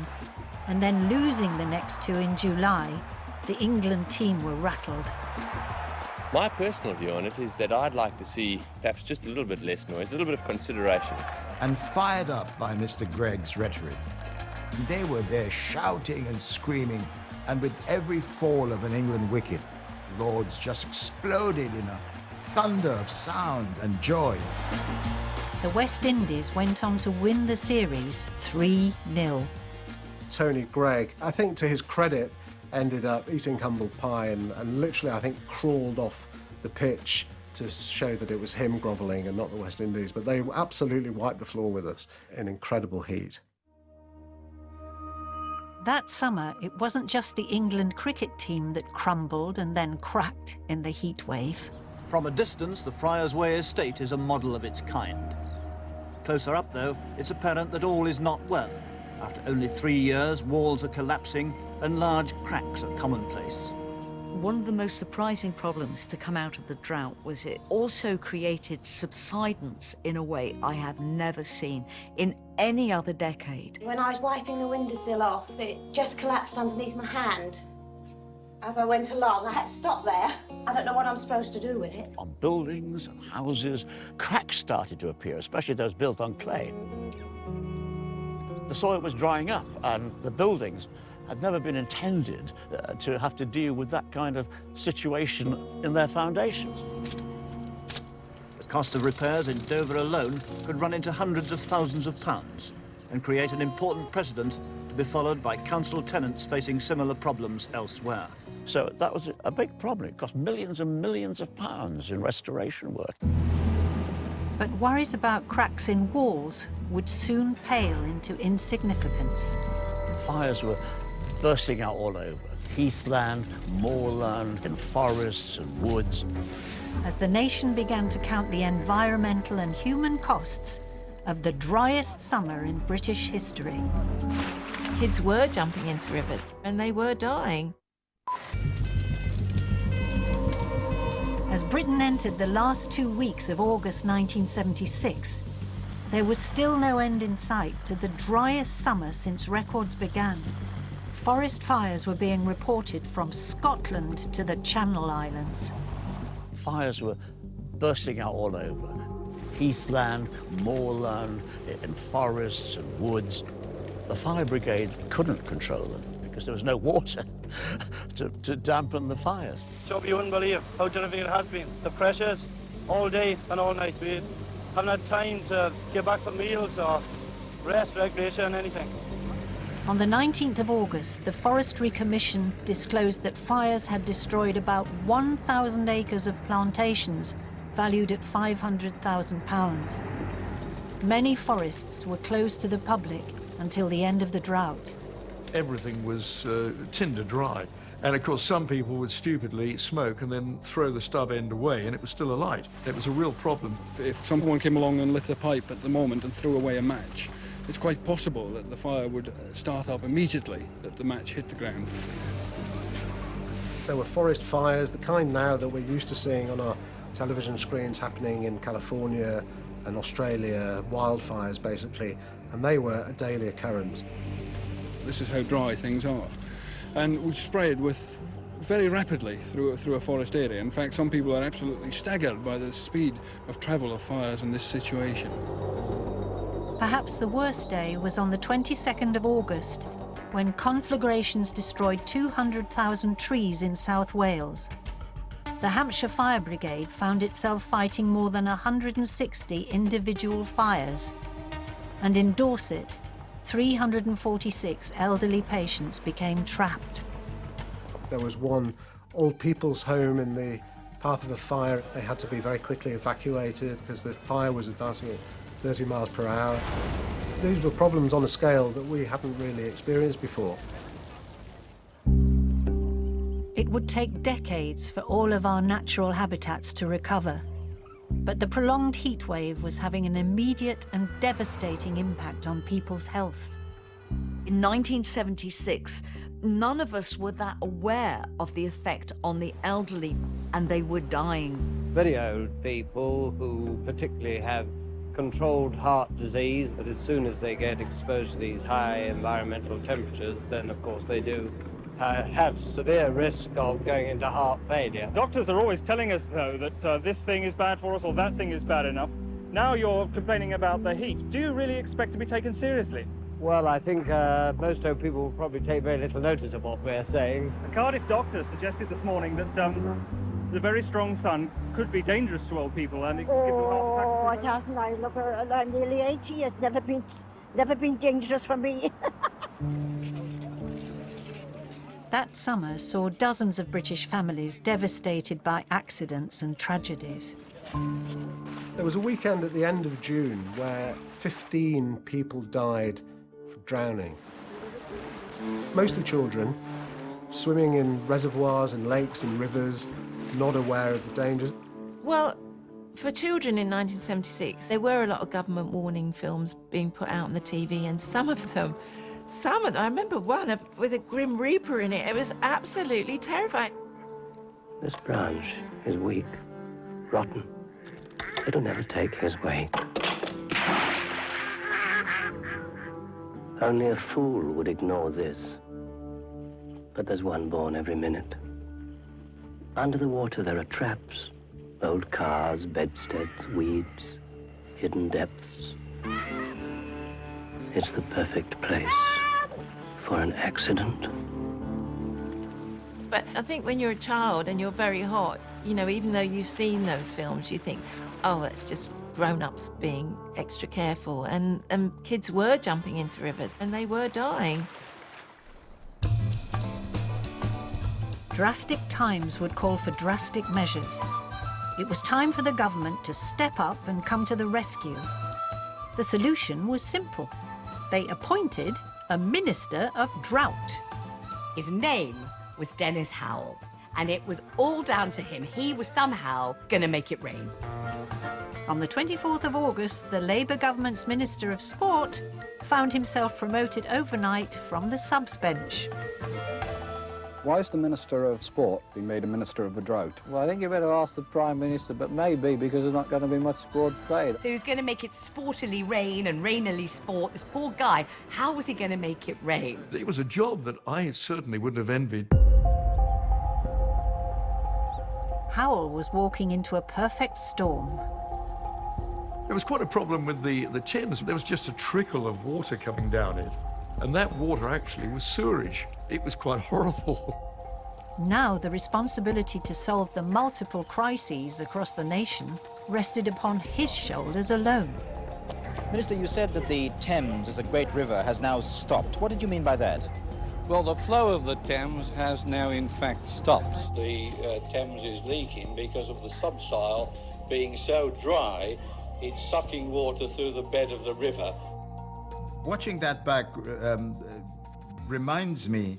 and then losing the next two in July, the England team were rattled. My personal view on it is that I'd like to see perhaps just a little bit less noise, a little bit of consideration. And fired up by Mr. Gregg's rhetoric. They were there shouting and screaming, and with every fall of an England wicket, Lord's just exploded in a thunder of sound and joy. The West Indies went on to win the series 3-0. Tony Gregg, I think to his credit, ended up eating humble pie and literally, I think, crawled off the pitch to show that it was him grovelling and not the West Indies. But they absolutely wiped the floor with us in incredible heat. That summer, it wasn't just the England cricket team that crumbled and then cracked in the heat wave. From a distance, the Friars Way estate is a model of its kind. Closer up, though, it's apparent that all is not well. After only 3 years, walls are collapsing and large cracks are commonplace. One of the most surprising problems to come out of the drought was it also created subsidence in a way I have never seen in any other decade. When I was wiping the windowsill off, it just collapsed underneath my hand. As I went along, I had to stop there. I don't know what I'm supposed to do with it. On buildings and houses, cracks started to appear, especially those built on clay. The soil was drying up, and the buildings had never been intended to have to deal with that kind of situation in their foundations. The cost of repairs in Dover alone could run into hundreds of thousands of pounds and create an important precedent to be followed by council tenants facing similar problems elsewhere. So that was a big problem. It cost millions and millions of pounds in restoration work. But worries about cracks in walls would soon pale into insignificance. Fires were bursting out all over. Heathland, moorland, and forests and woods. As the nation began to count the environmental and human costs of the driest summer in British history. Kids were jumping into rivers and they were dying. As Britain entered the last 2 weeks of August 1976, there was still no end in sight to the driest summer since records began. Forest fires were being reported from Scotland to the Channel Islands. Fires were bursting out all over. Heathland, moorland, in forests and woods. The fire brigade couldn't control them because there was no water to dampen the fires. So you wouldn't believe how terrific it has been. The pressures all day and all night. We haven't had time to get back for meals or rest, recreation, anything. On the 19th of August, the Forestry Commission disclosed that fires had destroyed about 1,000 acres of plantations valued at £500,000. Many forests were closed to the public until the end of the drought. Everything was tinder dry. And of course, some people would stupidly smoke and then throw the stub end away, and it was still alight. It was a real problem. If someone came along and lit a pipe at the moment and threw away a match, it's quite possible that the fire would start up immediately that the match hit the ground. There were forest fires, the kind now that we're used to seeing on our television screens happening in California and Australia, wildfires basically, and they were a daily occurrence. This is how dry things are. And we spread very rapidly through a forest area. In fact, some people are absolutely staggered by the speed of travel of fires in this situation. Perhaps the worst day was on the 22nd of August, when conflagrations destroyed 200,000 trees in South Wales. The Hampshire Fire Brigade found itself fighting more than 160 individual fires. And in Dorset, 346 elderly patients became trapped. There was one old people's home in the path of a fire. They had to be very quickly evacuated because the fire was advancing at 30 miles per hour. These were problems on a scale that we hadn't really experienced before. It would take decades for all of our natural habitats to recover. But the prolonged heatwave was having an immediate and devastating impact on people's health. In 1976, none of us were that aware of the effect on the elderly, and they were dying. Very old people who particularly have controlled heart disease, that as soon as they get exposed to these high environmental temperatures, then of course they do have severe risk of going into heart failure. Doctors are always telling us, though, that this thing is bad for us or that thing is bad enough. Now you're complaining about the heat. Do you really expect to be taken seriously? Well, I think most old people will probably take very little notice of what we're saying. A Cardiff doctor suggested this morning that the very strong sun could be dangerous to old people and it could give them heart attacks. Oh, it hasn't. I look, I'm nearly 80. It's never been dangerous for me. That summer saw dozens of British families devastated by accidents and tragedies. There was a weekend at the end of June where 15 people died from drowning. Mostly children, swimming in reservoirs and lakes and rivers, not aware of the dangers. Well, for children in 1976, there were a lot of government warning films being put out on the TV, and some of them, I remember one with a Grim Reaper in it. It was absolutely terrifying. This branch is weak, rotten. It'll never take his way. Only a fool would ignore this. But there's one born every minute. Under the water there are traps. Old cars, bedsteads, weeds, hidden depths. It's the perfect place for an accident. But I think when you're a child and you're very hot, you know, even though you've seen those films, you think, oh, that's just grown-ups being extra careful. And kids were jumping into rivers and they were dying. Drastic times would call for drastic measures. It was time for the government to step up and come to the rescue. The solution was simple. They appointed a Minister of Drought. His name was Dennis Howell, and it was all down to him. He was somehow gonna make it rain. On the 24th of August, the Labour government's Minister of Sport found himself promoted overnight from the subs bench. Why is the Minister of Sport being made a Minister of the Drought? Well, I think you better ask the Prime Minister, but maybe because there's not going to be much sport played. So he's going to make it sportily rain and rainily sport. This poor guy, how was he going to make it rain? It was a job that I certainly wouldn't have envied. Howell was walking into a perfect storm. There was quite a problem with the Thames. There was just a trickle of water coming down it. And that water actually was sewerage. It was quite horrible. Now the responsibility to solve the multiple crises across the nation rested upon his shoulders alone. Minister, you said that the Thames as a great river has now stopped. What did you mean by that? Well, the flow of the Thames has now in fact stopped. The Thames is leaking because of the subsoil being so dry, it's sucking water through the bed of the river. Watching that back reminds me,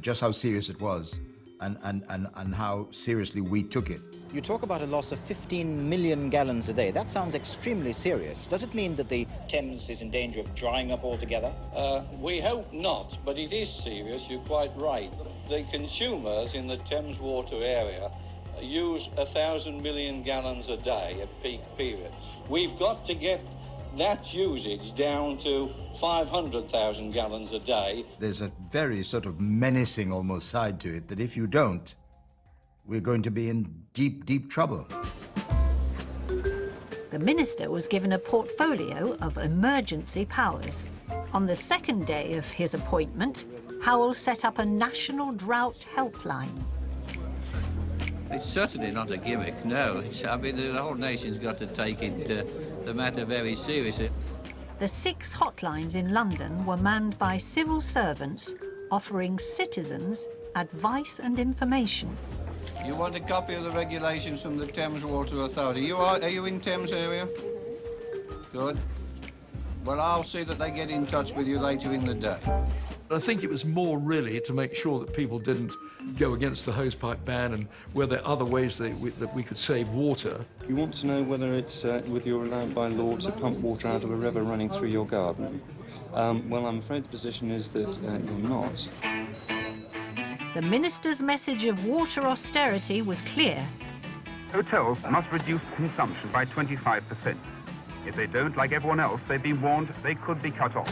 just how serious it was and how seriously we took it. You talk about a loss of 15 million gallons a day. That sounds extremely serious. Does it mean that the Thames is in danger of drying up altogether? We hope not, but it is serious, you're quite right. The consumers in the Thames water area use 1,000 million gallons a day at peak periods. We've got to get that usage down to 500,000 gallons a day. There's a very sort of menacing almost side to it, that if you don't, we're going to be in deep, deep trouble. The minister was given a portfolio of emergency powers. On the second day of his appointment, Howell set up a national drought helpline. It's certainly not a gimmick, no. I mean, the whole nation's got to take the matter very seriously. The 6 hotlines in London were manned by civil servants offering citizens advice and information. You want a copy of the regulations from the Thames Water Authority? Are you in Thames area? Good. Well, I'll see that they get in touch with you later in the day. I think it was more really to make sure that people didn't go against the hosepipe ban and were there other ways that we could save water. You want to know whether it's whether you're allowed by law to pump water out of a river running through your garden. Well, I'm afraid the position is that you're not. The minister's message of water austerity was clear. Hotels must reduce consumption by 25%. If they don't, like everyone else, they've been warned they could be cut off.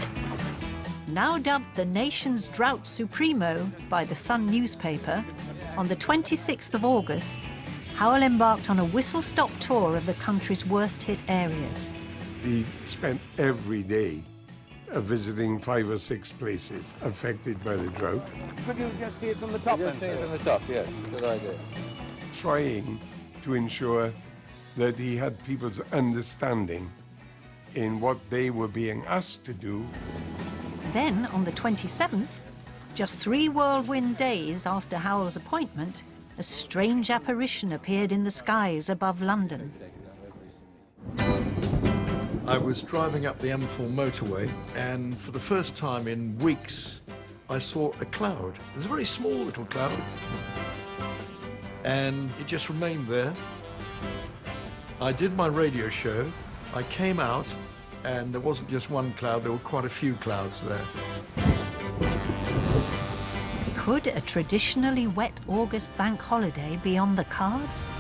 Now dubbed the nation's drought supremo by the Sun newspaper, on the 26th of August, Howell embarked on a whistle-stop tour of the country's worst-hit areas. He spent every day visiting 5 or 6 places affected by the drought. Could you just see it from the top? Just see it from the top, yes. Good idea. Trying to ensure that he had people's understanding in what they were being asked to do. Then, on the 27th, just 3 whirlwind days after Howell's appointment, a strange apparition appeared in the skies above London. I was driving up the M4 motorway, and for the first time in weeks, I saw a cloud. It was a very small little cloud, and it just remained there. I did my radio show, I came out, and there wasn't just one cloud, there were quite a few clouds there. Could a traditionally wet August bank holiday be on the cards?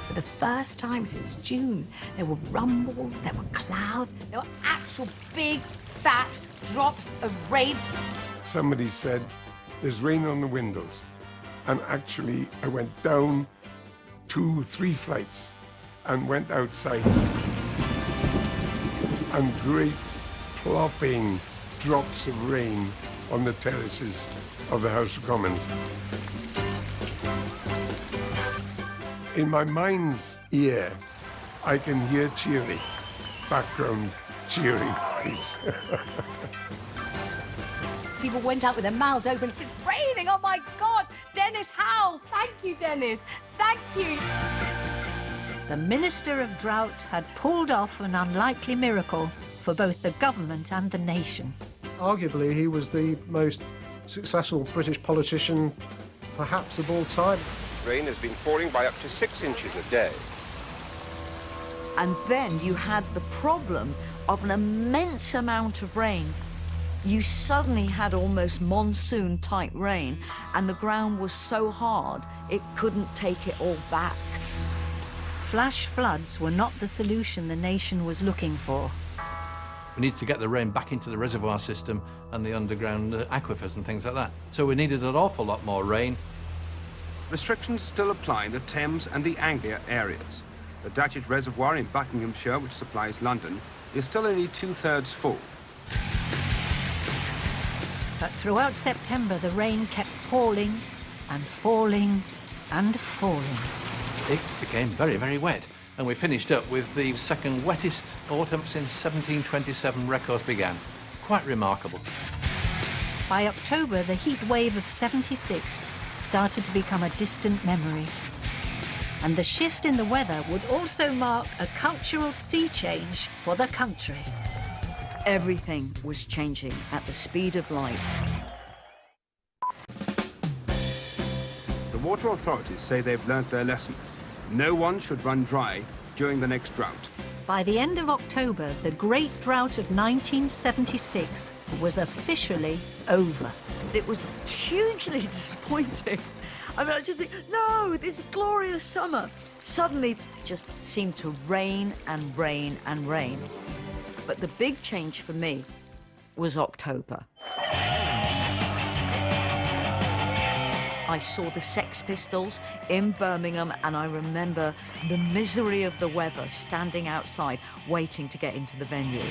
For the first time since June, there were rumbles, there were clouds, there were actual big, fat drops of rain. Somebody said, there's rain on the windows. And actually, I went down 2-3 flights and went outside. And great plopping drops of rain on the terraces of the House of Commons. In my mind's ear, I can hear cheering, background cheering, please. People went out with their mouths open. It's raining, oh my God! Dennis Howell, thank you, Dennis, thank you. The Minister of Drought had pulled off an unlikely miracle for both the government and the nation. Arguably, he was the most successful British politician, perhaps of all time. Rain has been falling by up to 6 inches a day. And then you had the problem of an immense amount of rain you suddenly had almost monsoon-type rain, and the ground was so hard it couldn't take it all back. Flash floods were not the solution the nation was looking for. We needed to get the rain back into the reservoir system and the underground aquifers and things like that. So we needed an awful lot more rain. Restrictions still apply in the Thames and the Anglia areas. The Datchet Reservoir in Buckinghamshire, which supplies London, is still only 2/3 full. But throughout September, the rain kept falling and falling and falling. It became very, very wet, and we finished up with the second wettest autumn since 1727 records began. Quite remarkable. By October, the heat wave of 76 started to become a distant memory. And the shift in the weather would also mark a cultural sea change for the country. Everything was changing at the speed of light. The water authorities say they've learnt their lesson. No one should run dry during the next drought. By the end of October, the Great Drought of 1976 was officially over. It was hugely disappointing. I mean, I just think, no, this glorious summer. Suddenly, it just seemed to rain and rain and rain. But the big change for me was October. I saw the Sex Pistols in Birmingham, and I remember the misery of the weather, standing outside, waiting to get into the venue.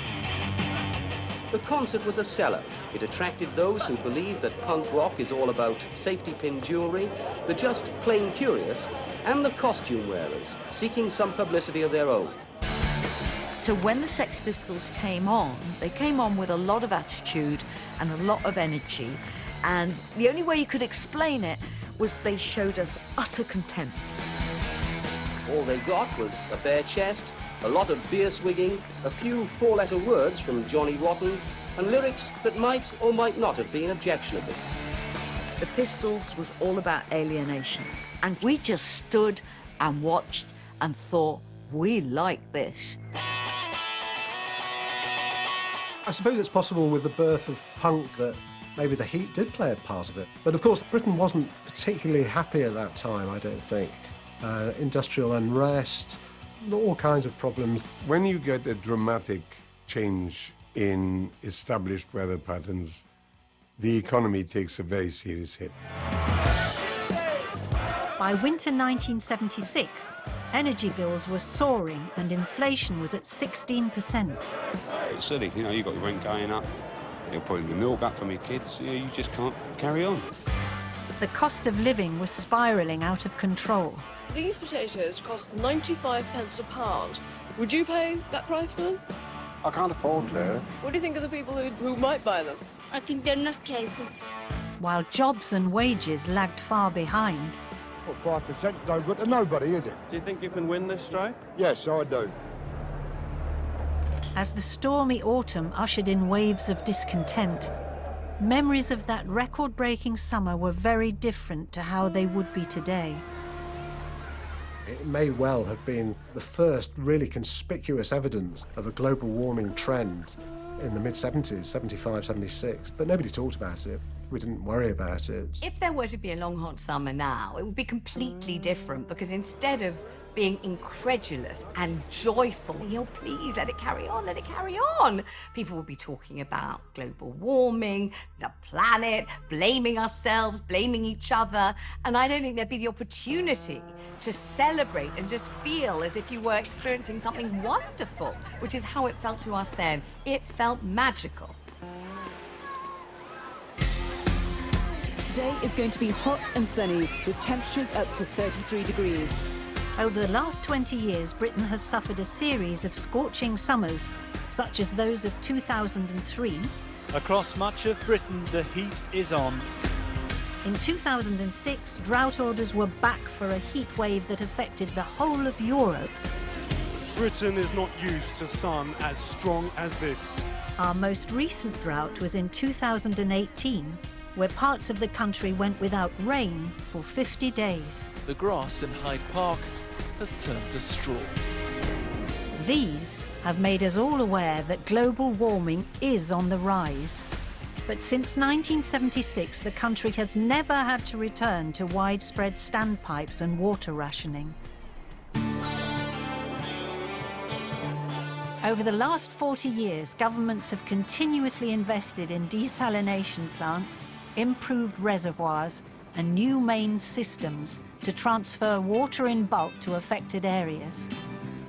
The concert was a sellout. It attracted those who believe that punk rock is all about safety pin jewellery, the just plain curious, and the costume wearers, seeking some publicity of their own. So when the Sex Pistols came on, they came on with a lot of attitude and a lot of energy, and the only way you could explain it was they showed us utter contempt. All they got was a bare chest, a lot of beer swigging, a few four-letter words from Johnny Rotten, and lyrics that might or might not have been objectionable. The Pistols was all about alienation, and we just stood and watched and thought, we like this. I suppose it's possible with the birth of punk that maybe the heat did play a part of it. But of course, Britain wasn't particularly happy at that time, I don't think. Industrial unrest, all kinds of problems. When you get a dramatic change in established weather patterns, the economy takes a very serious hit. By winter 1976, energy bills were soaring and inflation was at 16%. It's silly, you know, you've got your rent going up, you're putting the milk up from your kids, you just can't carry on. The cost of living was spiralling out of control. These potatoes cost 95 pence a pound. Would you pay that price for them? I can't afford to. What do you think of the people who might buy them? I think they're nutcases. While jobs and wages lagged far behind. Well, 5% no good to nobody, is it? Do you think you can win this strike? Yes, I do. As the stormy autumn ushered in waves of discontent, memories of that record-breaking summer were very different to how they would be today. It may well have been the first really conspicuous evidence of a global warming trend in the mid-70s, 75, 76, but nobody talked about it. We didn't worry about it. If there were to be a long, hot summer now, it would be completely different, because instead of being incredulous and joyful, oh, please, let it carry on, let it carry on, people would be talking about global warming, the planet, blaming ourselves, blaming each other, and I don't think there'd be the opportunity to celebrate and just feel as if you were experiencing something wonderful, which is how it felt to us then. It felt magical. Today is going to be hot and sunny, with temperatures up to 33 degrees. Over the last 20 years, Britain has suffered a series of scorching summers, such as those of 2003. Across much of Britain, the heat is on. In 2006, drought orders were back for a heat wave that affected the whole of Europe. Britain is not used to sun as strong as this. Our most recent drought was in 2018, where parts of the country went without rain for 50 days. The grass in Hyde Park has turned to straw. These have made us all aware that global warming is on the rise. But since 1976, the country has never had to return to widespread standpipes and water rationing. Over the last 40 years, governments have continuously invested in desalination plants, improved reservoirs, and new main systems to transfer water in bulk to affected areas.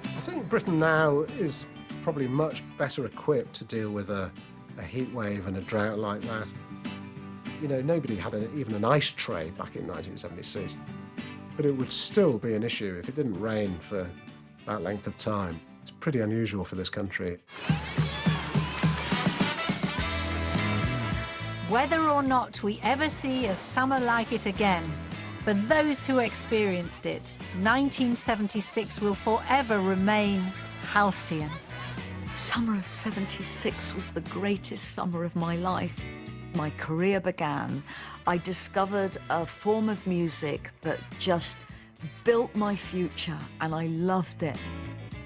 I think Britain now is probably much better equipped to deal with a heat wave and a drought like that. You know, nobody had even an ice tray back in 1976, but it would still be an issue if it didn't rain for that length of time. It's pretty unusual for this country. Whether or not we ever see a summer like it again, for those who experienced it, 1976 will forever remain halcyon. Summer of '76 was the greatest summer of my life. My career began. I discovered a form of music that just built my future, and I loved it.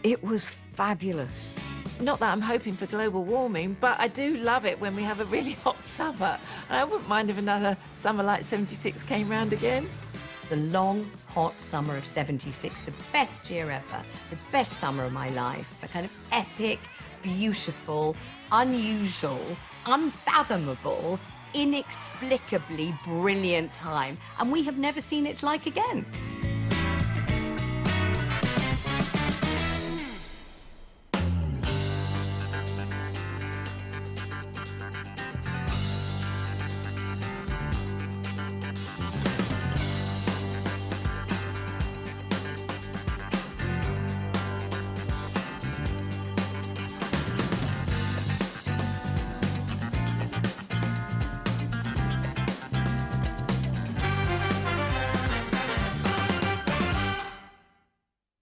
It was fabulous. Not that I'm hoping for global warming, but I do love it when we have a really hot summer. And I wouldn't mind if another summer like '76 came round again. The long, hot summer of '76, the best year ever, the best summer of my life, a kind of epic, beautiful, unusual, unfathomable, inexplicably brilliant time. And we have never seen its like again.